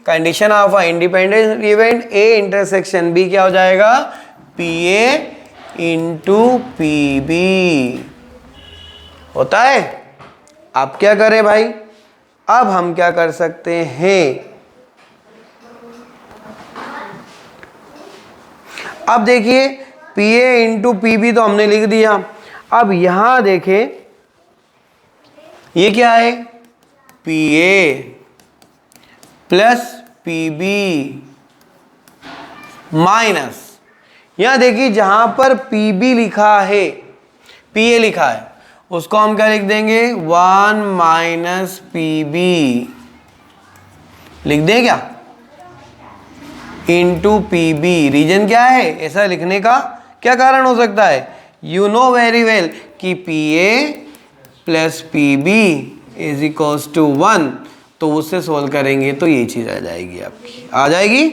condition of a independent event A intersection B क्या हो जाएगा, PA इंटू PB होता है। अब क्या करें भाई, अब हम क्या कर सकते हैं, अब देखिए PA इंटू PB तो हमने लिख दिया। अब यहां देखें ये क्या है, PA प्लस PB माइनस, यहां देखिए जहां पर PB लिखा है, PA लिखा है, उसको हम क्या लिख देंगे, 1 माइनस PB लिख दें क्या, इंटू PB। रीजन क्या है ऐसा लिखने का, क्या कारण हो सकता है, यू नो वेरी वेल कि PA plus PB is equals to 1, तो उससे सोल्व करेंगे तो ये चीज आ जाएगी आपकी, आ जाएगी।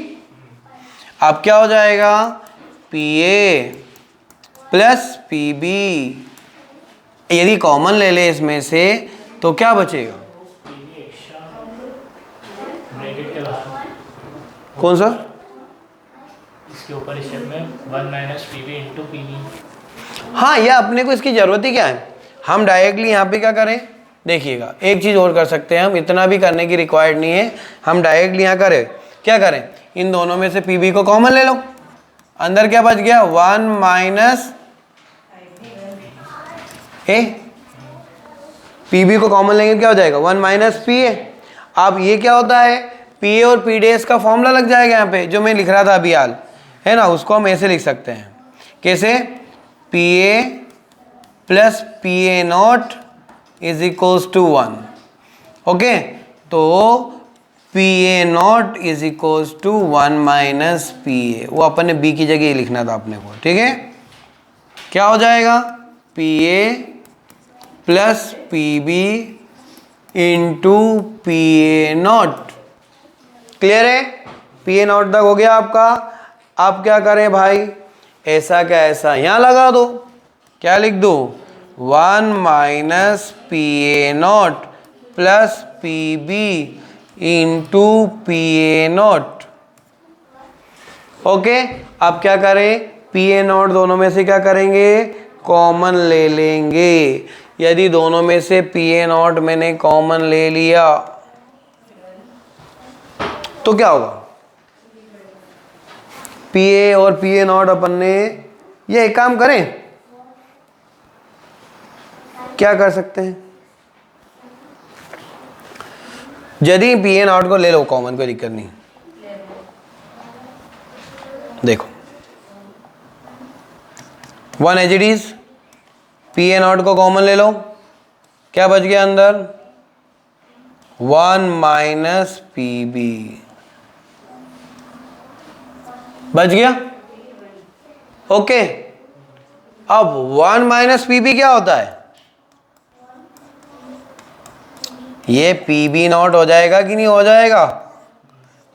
अब क्या हो जाएगा, PA प्लस PB, यदि कॉमन ले ले इसमें से तो क्या बचेगा, कौन सा, इसके ऊपर स्टेप में 1 माइनस PB इंटू PB। हाँ, यह अपने को इसकी जरूरत ही क्या है, हम डायरेक्टली यहाँ पे क्या करें, देखिएगा एक चीज और कर सकते हैं हम, इतना भी करने की रिक्वायर्ड नहीं है, हम डायरेक्टली यहाँ करें, क्या करें, इन दोनों में से PB को कॉमन ले लो, अंदर क्या बच गया, 1 माइनस A, PB को कॉमन लेंगे क्या हो जाएगा, 1 माइनस PA। अब ये क्या होता है, PA और P डैश का फॉर्मूला लग जाएगा यहाँ पे, जो मैं लिख रहा था अभी हाल, है ना, उसको हम ऐसे लिख सकते हैं, कैसे, PA plus PA not is equals to 1, okay, तो PA not is equals to 1 minus PA, वो अपन ने B की जगह लिखना था अपने को, ठीक है। क्या हो जाएगा, PA plus PB into PA not, clear है, PA नॉट तक हो गया आपका। अब क्या करें भाई, ऐसा क्या ऐसा यहां लगा दो, क्या लिख दो, 1 minus PA not plus PB into PA not, okay. अब क्या करें, PA नॉट दोनों में से क्या करेंगे, कॉमन ले लेंगे। यदि दोनों में से PA नॉट मैंने कॉमन ले लिया तो क्या होगा, PA और PA नॉट अपन ने, ये एक काम करें, क्या कर सकते हैं, यदि PA नॉट को ले लो कॉमन, कोई दिक्कत नहीं, देखो 1 as it is, PA not को कॉमन ले लो, क्या बच गया अंदर, 1 माइनस PB, बच गया। ओके, अब 1 माइनस पी बी क्या होता है? ये पी बी नॉट हो जाएगा कि नहीं हो जाएगा?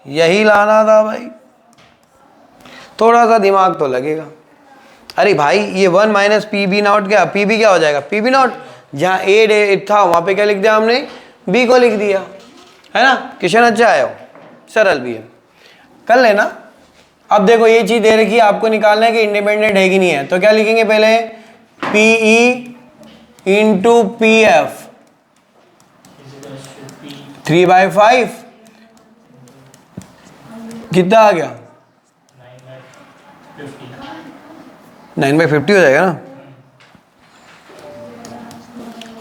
यही लाना था भाई, थोड़ा सा दिमाग तो लगेगा। अरे भाई ये 1 माइनस पी बी नॉट क्या, पी बी क्या हो जाएगा? पी बी नॉट, जहाँ ए था वहाँ पे क्या लिख दिया हमने? बी को लिख दिया, है ना? क्वेश्चन अच्छा है, सरल भी है, कर लेना। अब देखो ये चीज़ दे रखी है, आपको निकालना है कि इंडिपेंडेंट है कि नहीं है। तो क्या लिखेंगे पहले? P E into P F 3/5 कितना आ गया? 9/50 हो जाएगा ना।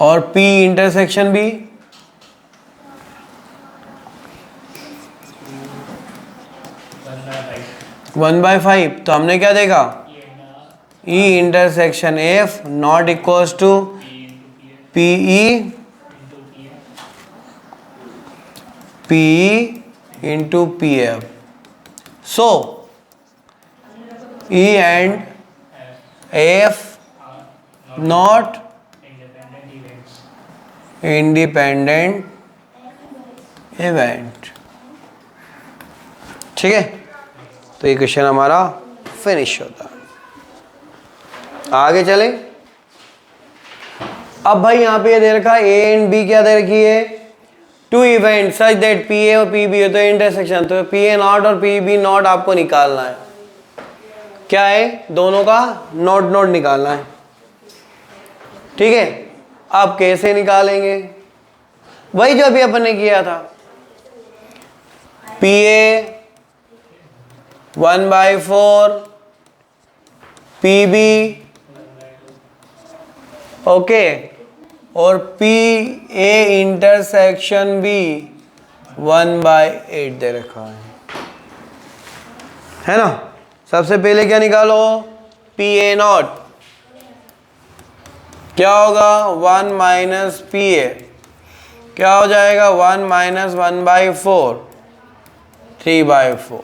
और P इंटरसेक्शन भी 1/5। तो हमने क्या देखा? E intersection F not equals to P E into P F. So E and F not independent event. ठीक है, तो ये क्वेश्चन हमारा फिनिश होता है। आगे चले। अब भाई यहाँ पे दे रखा ए एंड बी, क्या दे रखी है? Two event such that P A और पी बी हो तो इंटरसेक्शन, तो पी ए नॉट और पी बी नॉट आपको निकालना है। क्या है? दोनों का नॉट नॉट निकालना है। ठीक है, आप कैसे निकालेंगे? वही जो अभी अपन ने किया था, P A 1/4 P B, okay, और पी ए इंटरसेक्शन भी 1/8 दे रखा है ना। सबसे पहले क्या निकालो? पी ए नॉट क्या होगा? 1 माइनस पी ए क्या हो जाएगा? 1 माइनस 1/4 3/4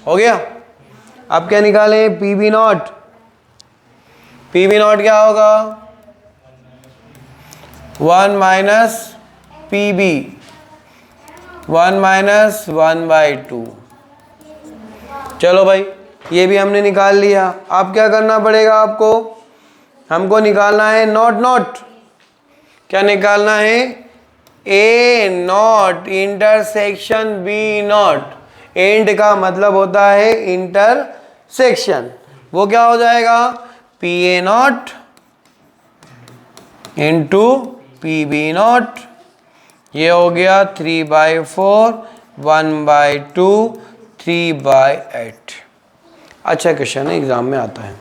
हो गया। अब क्या निकालें? P B not, P B not क्या होगा? 1 माइनस पी बी 1 माइनस 1/2। चलो भाई ये भी हमने निकाल लिया। अब क्या करना पड़ेगा आपको? हमको निकालना है नॉट नॉट। क्या निकालना है? A not intersection B not. And का मतलब होता है इंटरसेक्शन। वो क्या हो जाएगा? P A not into P B not. ये हो गया 3/4 1/2 3/8। अच्छा क्वेश्चन है, एग्जाम में आता है।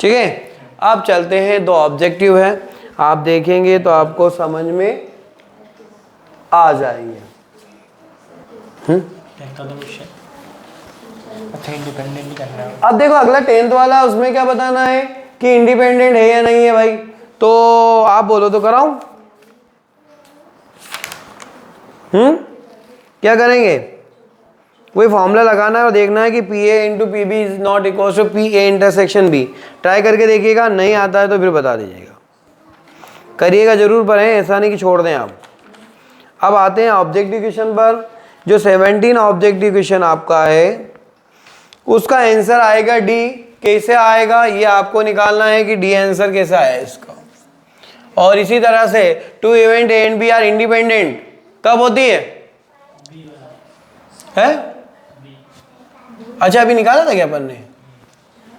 ठीक है, अब चलते हैं, दो ऑब्जेक्टिव है, आप देखेंगे तो आपको समझ में आ जाएंगे। इंडिपेंडेंट करना है। अब देखो अगला 10th वाला, उसमें क्या बताना है कि इंडिपेंडेंट है या नहीं है भाई। तो आप बोलो तो कराऊं? क्या करेंगे? वही फॉर्मूला लगाना है और देखना है कि P A into P B is not equal to P A intersection B. Try करके देखिएगा, नहीं आता है तो फिर बता दीजिएगा, करिएगा जरूर पर है, ऐसा नहीं कि छोड़ दें आप। अब आते हैं ऑब्जेक्टिव क्वेश्चन पर। जो 17 ऑब्जेक्टिव क्वेश्चन आपका है उसका आंसर आएगा डी। कैसे आएगा ये आपको निकालना है कि डी आंसर कैसा है इसका। और इसी तरह से two event A and B are independent कब होती है? अच्छा अभी निकाला था क्या अपन ने?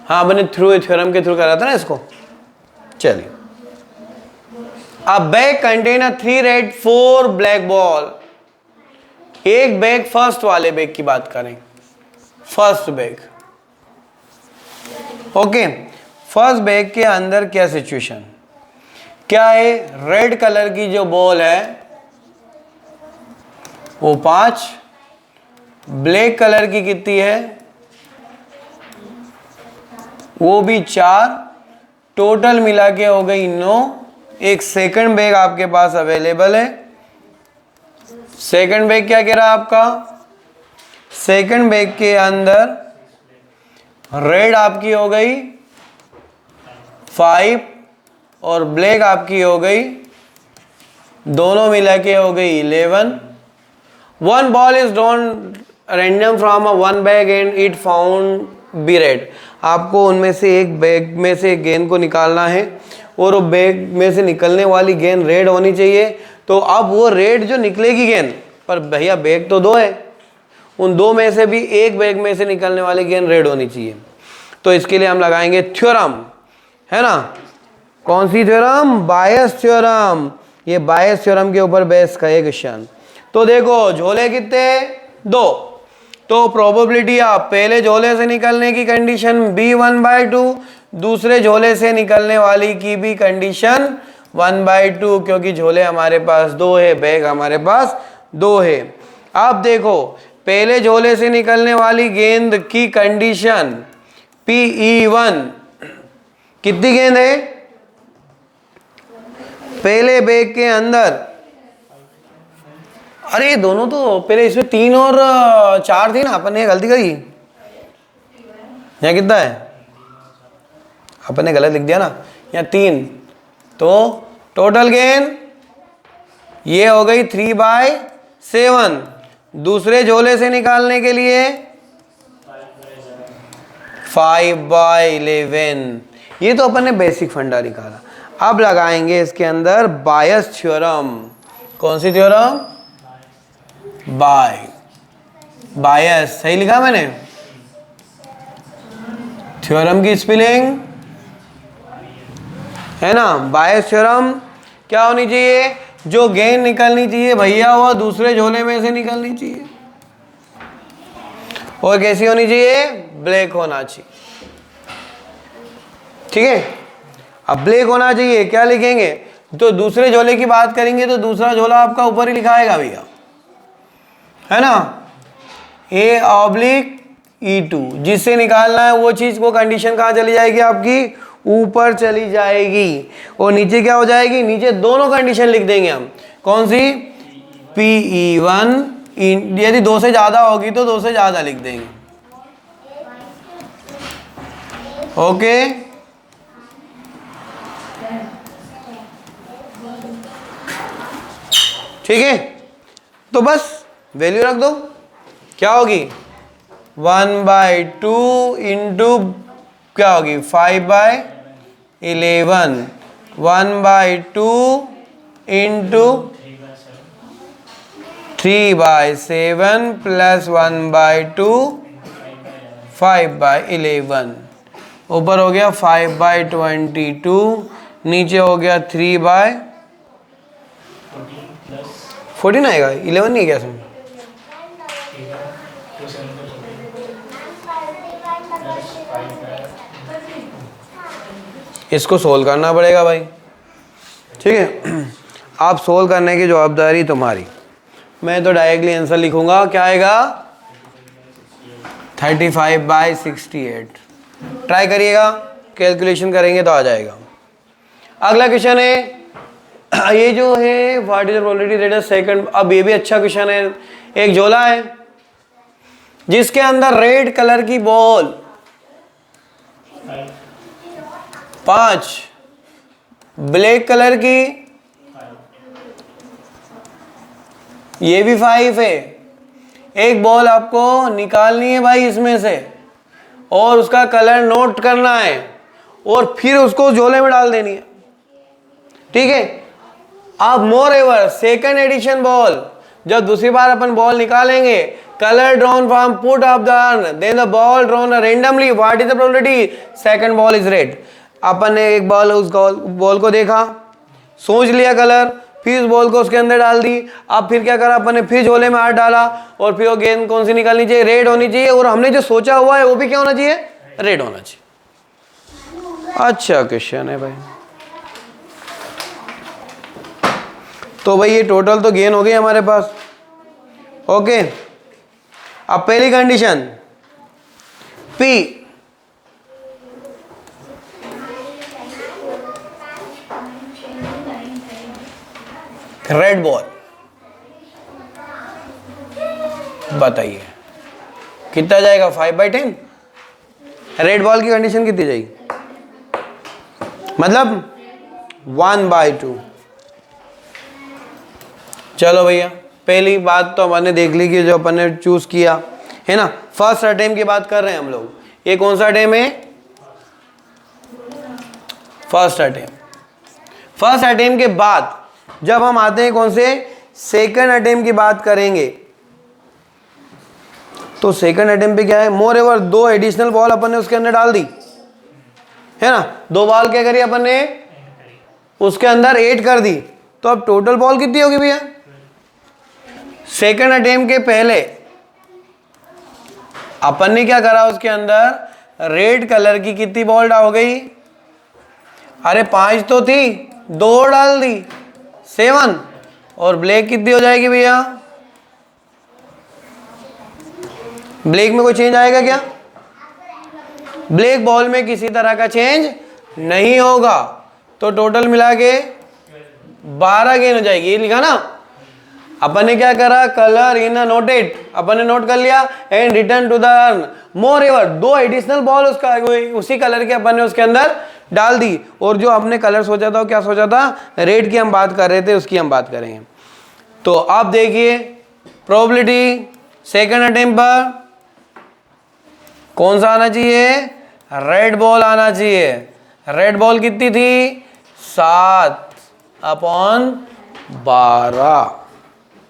हाँ अपन ने थ्योरम के थ्रू करा था ना इसको। चलिए, अ bag contain 3 red 4 black ball. एक बैग, फर्स्ट वाले बैग की बात करें, first bag. Okay, first bag के अंदर क्या सिचुएशन क्या है? रेड कलर की जो बॉल है वो 5, ब्लैक कलर की कितनी है? वो भी 4, टोटल मिला के हो गई 9। एक सेकंड बैग आपके पास अवेलेबल है। सेकंड बैग क्या कह रहा है आपका? सेकंड बैग के अंदर रेड आपकी हो गई 5 और ब्लैक आपकी हो गई, दोनों मिला के हो गई 11। One ball is drawn random from a one bag and it found be red. आपको उनमें से एक बैग में से एक गेंद को निकालना है और वो बैग में से निकलने वाली गेंद रेड होनी चाहिए। तो अब वो रेड जो निकलेगी गेंद, पर भैया बैग तो दो है, उन दो में से भी एक बैग में से निकलने वाली गेंद रेड होनी चाहिए। तो इसके लिए हम लगाएंगे थ्योरम, है ना। कौन सी थ्योरम? बायस थ्योरम। ये बायस थ्योरम के ऊपर बेस का एक क्वेश्चन। तो देखो झोले कितने? 2। तो प्रोबेबिलिटी आप पहले झोले से निकलने की कंडीशन B1/2, दूसरे झोले से निकलने वाली की भी कंडीशन 1/2, क्योंकि झोले हमारे पास 2 है, बैग हमारे पास 2 है। अब देखो पहले झोले से निकलने वाली गेंद की कंडीशन PE1, कितनी गेंद है पहले बैग के अंदर? अरे दोनों तो पहले इसमें 3 और 4 थी ना, अपन ने गलती करी। यहाँ कितना है? अपन ने गलत लिख दिया ना, यहाँ 3। तो टोटल गेंद ये हो गई 3/7। दूसरे झोले से निकालने के लिए 5/11। ये तो अपन ने बेसिक फंडा निकाला। अब लगाएंगे इसके अंदर बायस थ्योरम। कौन सी थ्योरम? बायस। सही लिखा मैंने? थ्योरम की स्पेलिंग है ना। बायस थ्योरम क्या होनी चाहिए? जो गेंद निकलनी चाहिए भैया वो दूसरे झोले में से निकलनी चाहिए। और कैसी होनी चाहिए? ब्लैक होना चाहिए। ठीक है, अब ब्लैक होना चाहिए। क्या लिखेंगे? तो दूसरे झोले की बात करेंगे तो दूसरा झोला आपका ऊपर ही लिखाएगा भैया, है ना। A/E2 जिससे निकालना है वो चीज, वो कंडीशन कहाँ चली जाएगी आपकी? ऊपर चली जाएगी। और नीचे क्या हो जाएगी? नीचे दोनों कंडीशन लिख देंगे हम। कौन सी? PE1। यदि 2 से ज्यादा होगी तो 2 से ज्यादा लिख देंगे। ओके, ठीक है। तो बस वैल्यू रख दो। क्या होगी? 1/2 इंटू क्या होगी? 5/11। 1/2 इंटू 3/7 प्लस 1/2 5/11। ऊपर हो गया 5/22, नीचे हो गया 3/14 आएगा। 11 नहीं है क्या इसमें? इसको सोल्व करना पड़ेगा भाई, ठीक है। आप सोल्व करने की जवाबदारी तुम्हारी। मैं तो डायरेक्टली आंसर लिखूंगा। क्या आएगा? 35/68। ट्राई करिएगा, कैलकुलेशन करेंगे तो आ जाएगा। अगला क्वेश्चन है, ये जो है what is probability that second. अब ये भी अच्छा क्वेश्चन है। एक झोला है जिसके अंदर रेड कलर की बॉल 5, ब्लैक कलर की ये भी 5 है। एक बॉल आपको निकालनी है भाई इसमें से और उसका कलर नोट करना है और फिर उसको झोले में डाल देनी है, ठीक है। अब moreover second addition ball, जब दूसरी बार अपन बॉल निकालेंगे, colour drawn from put of the urn, then the ball drawn randomly, what is the probability? Second ball is red. अपन ने एक बॉल, उस बॉल को देखा, सोच लिया कलर, फिर उस बॉल को उसके अंदर डाल दी। अब फिर क्या करा अपन ने? फिर झोले में हाथ डाला और फिर वो गेंद कौन सी निकालनी चाहिए? रेड होनी चाहिए। और हमने जो सोचा हुआ है वो भी क्या होना चाहिए? रेड होना चाहिए। अच्छा क्वेश्चन है भाई। तो भाई ये टोटल तो गेन हो गई हमारे पास। ओके, अब पहली कंडीशन P, रेड बॉल, बताइए कितना जाएगा? 5/10। रेड बॉल की कंडीशन कितनी जाएगी, मतलब 1/2। चलो भैया, पहली बात तो हमने देख ली कि जो अपन ने चूज किया है ना, फर्स्ट अटेम्प्ट की बात कर रहे हैं हम लोग। ये कौन सा अटेम्प्ट है, फर्स्ट अटेम्प्ट। फर्स्ट अटेम्प्ट के बाद जब हम आते हैं कौन से, सेकंड अटेम्प्ट की बात करेंगे, तो सेकंड अटेम्प्ट पे क्या है, मोर एवर 2 एडिशनल बॉल अपन ने उसके अंदर डाल दी है ना, 2 बॉल क्या करी अपन ने उसके अंदर 8 कर दी, तो अब टोटल बॉल कितनी होगी भैया। सेकंड अटेम्प्ट के पहले अपन ने क्या करा, उसके अंदर रेड कलर की कितनी बॉल हो गई, अरे 5 तो थी, 2 डाल दी 7, और ब्लैक कितनी हो जाएगी भैया, ब्लैक में कोई चेंज आएगा क्या, ब्लैक बॉल में किसी तरह का चेंज नहीं होगा, तो टोटल मिला के 12 गेन हो जाएगी। ये लिखा ना, अपन ने क्या करा, कलर इन नोटेड, अपन ने नोट कर लिया, and return to the urn. Moreover 2 additional ball उसका उसी कलर के अपन ने उसके अंदर डाल दी, और जो हमने कलर सोचा था वो क्या सोचा था, रेड की हम बात कर रहे थे, उसकी हम बात करेंगे। तो अब देखिए प्रोबेबिलिटी सेकंड अटेम्प्ट पर कौन सा आना चाहिए, रेड बॉल आना चाहिए। रेड बॉल कितनी थी, 7/12,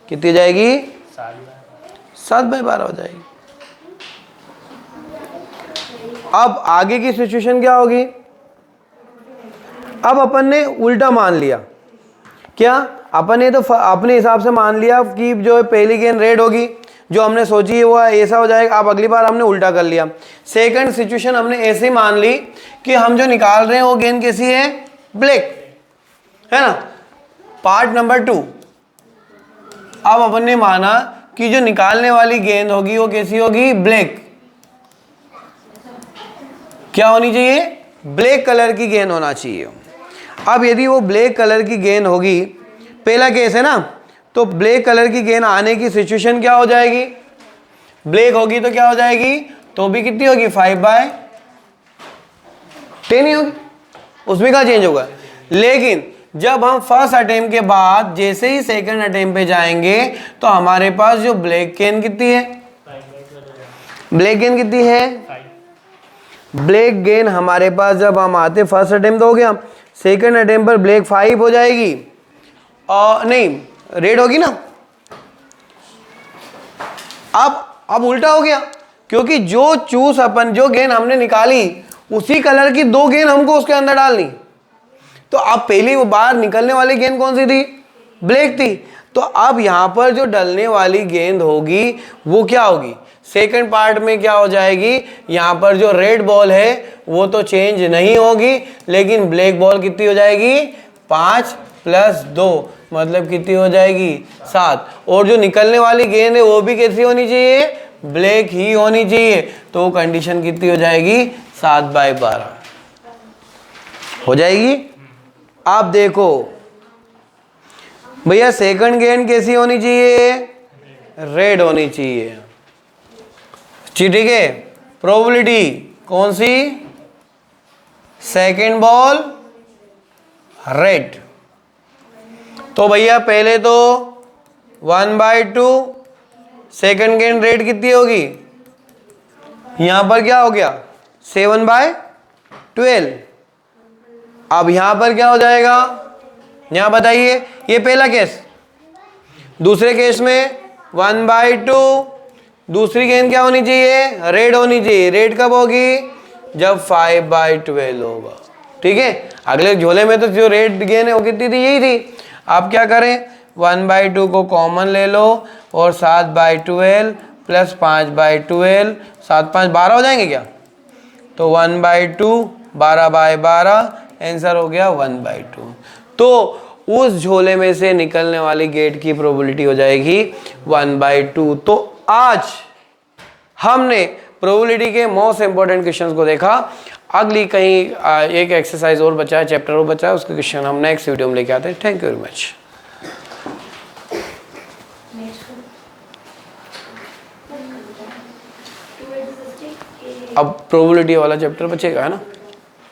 कितनी जाएगी, 7/12 हो जाएगी। अब आगे की सिचुएशन क्या होगी, अब अपन ने उल्टा मान लिया, क्या अपन ने तो अपने हिसाब से मान लिया कि जो पहली गेंद रेड होगी, जो हमने सोची है वो ऐसा हो जाएगा। अब अगली बार हमने उल्टा कर लिया, सेकंड सिचुएशन हमने ऐसे मान ली कि हम जो निकाल रहे हैं वो गेंद कैसी है, ब्लैक है ना। पार्ट नंबर 2, अब अपन ने माना कि जो निकालने वाली गेंद होगी वो कैसी होगी, ब्लैक, क्या होनी चाहिए, ब्लैक कलर की गेंद होना चाहिए। अब यदि वो ब्लैक कलर की गेंद होगी, पहला केस है ना, तो ब्लैक कलर की गेंद आने की सिचुएशन क्या हो जाएगी, ब्लैक होगी तो क्या हो जाएगी, तो भी कितनी होगी, 5/10 ही होगी, उसमें क्या चेंज होगा। लेकिन जब हम फर्स्ट अटेम्प्ट के बाद जैसे ही सेकंड अटेम्प्ट पे जाएंगे, तो हमारे पास जो ब्लैक गेंद कितनी है, ब्लैक गेंद कितनी है, ब्लैक गेंद हमारे पास जब हम आते, फर्स्ट अटेम्प्ट हो गया, सेकंड अटेम्प्ट पर ब्लैक 5 हो जाएगी, और नहीं रेड होगी ना। अब उल्टा हो गया, क्योंकि जो चूस अपन जो गेंद हमने निकाली उसी कलर की 2 गेंद हमको उसके अंदर डालनी, तो अब पहली वो बाहर निकलने वाली गेंद कौन सी थी, ब्लैक थी। तो अब यहां पर जो डलने वाली गेंद होगी वो क्या होगी, सेकंड पार्ट में क्या हो जाएगी, यहां पर जो रेड बॉल है वो तो चेंज नहीं होगी, लेकिन ब्लैक बॉल कितनी हो जाएगी, 5 + 2 मतलब कितनी हो जाएगी, 7। और जो निकलने वाली गेंद है वो भी कैसी होनी चाहिए, ब्लैक ही होनी चाहिए, तो कंडीशन कितनी हो जाएगी, 7/12 हो जाएगी। आप देखो भैया, सेकंड गेंद कैसी होनी चाहिए, रेड होनी चाहिए, ठीक है। प्रोबेबिलिटी कौन सी, सेकंड बॉल रेड, तो भैया पहले तो 1/2, सेकंड गेंद रेड कितनी होगी, यहां पर क्या हो गया, 7/12। अब यहां पर क्या हो जाएगा, यहां बताइए, ये पहला केस। दूसरे केस में 1/2, दूसरी गेंद क्या होनी चाहिए, रेड होनी चाहिए। रेड कब होगी, जब 5/12 होगा, ठीक है। अगले झोले में तो जो रेड गेंद है वो कितनी थी, यही थी। आप क्या करें, 1/2 को कॉमन ले लो, और 7/12 + 5/12, 7 5 12 हो जाएंगे क्या, तो 1/2 12/12, आंसर हो गया 1/2। तो उस झोले में से निकलने वाली गेट की प्रोबेबिलिटी हो जाएगी 1/2। तो आज हमने प्रोबेबिलिटी के मोस्ट इंपॉर्टेंट क्वेश्चंस को देखा। अगली कहीं एक एक्सरसाइज और बचा है, चैप्टर और बचा है, उसके क्वेश्चन हम नेक्स्ट वीडियो में लेके आते हैं। Thank you very much. अब प्रोबेबिलिटी वाला चैप्टर बचेगा, है ना।